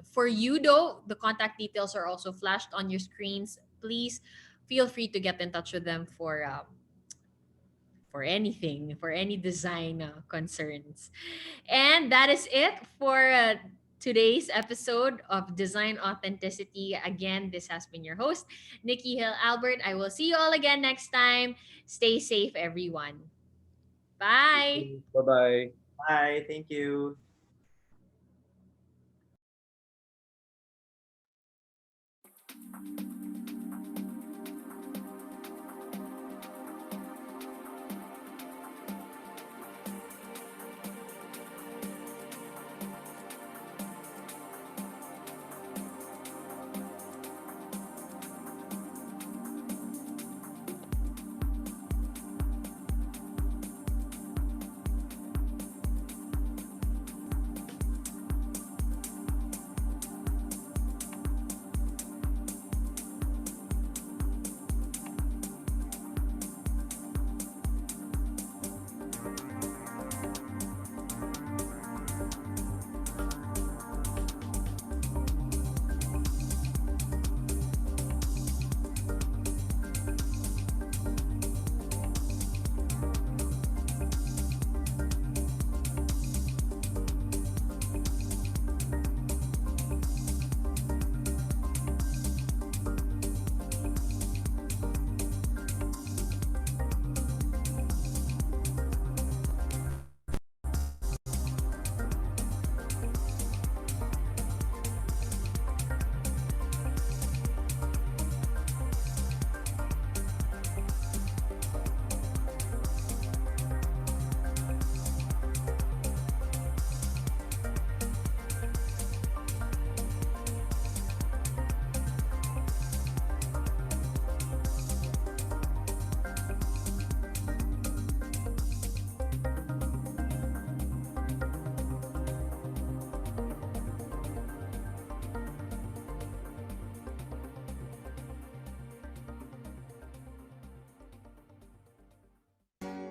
for EUDO, the contact details are also flashed on your screens. Please feel free to get in touch with them for anything, for any design concerns. And that is it for today's episode of Design Authenticity. Again, this has been your host, Nikki Gil-Albert. I will see you all again next time. Stay safe, everyone. Bye. Bye-bye. Bye. Thank you.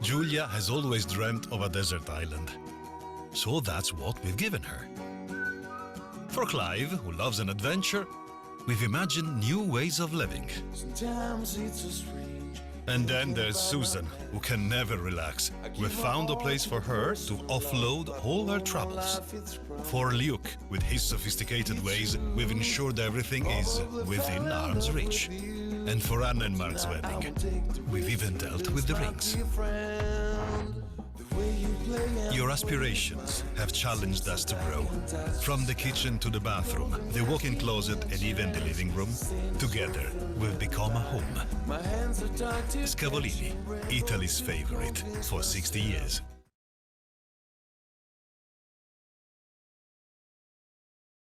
Julia has always dreamt of a desert island. So that's what we've given her. For Clive, who loves an adventure, we've imagined new ways of living. And then there's Susan, who can never relax. We've found a place for her to offload all her troubles. For Luke, with his sophisticated ways, we've ensured everything is within arm's reach. And for Anna and Mark's wedding, we've even dealt with the rings. Your aspirations have challenged us to grow. From the kitchen to the bathroom, the walk-in closet and even the living room, together we've become a home. Scavolini, Italy's favorite for 60 years.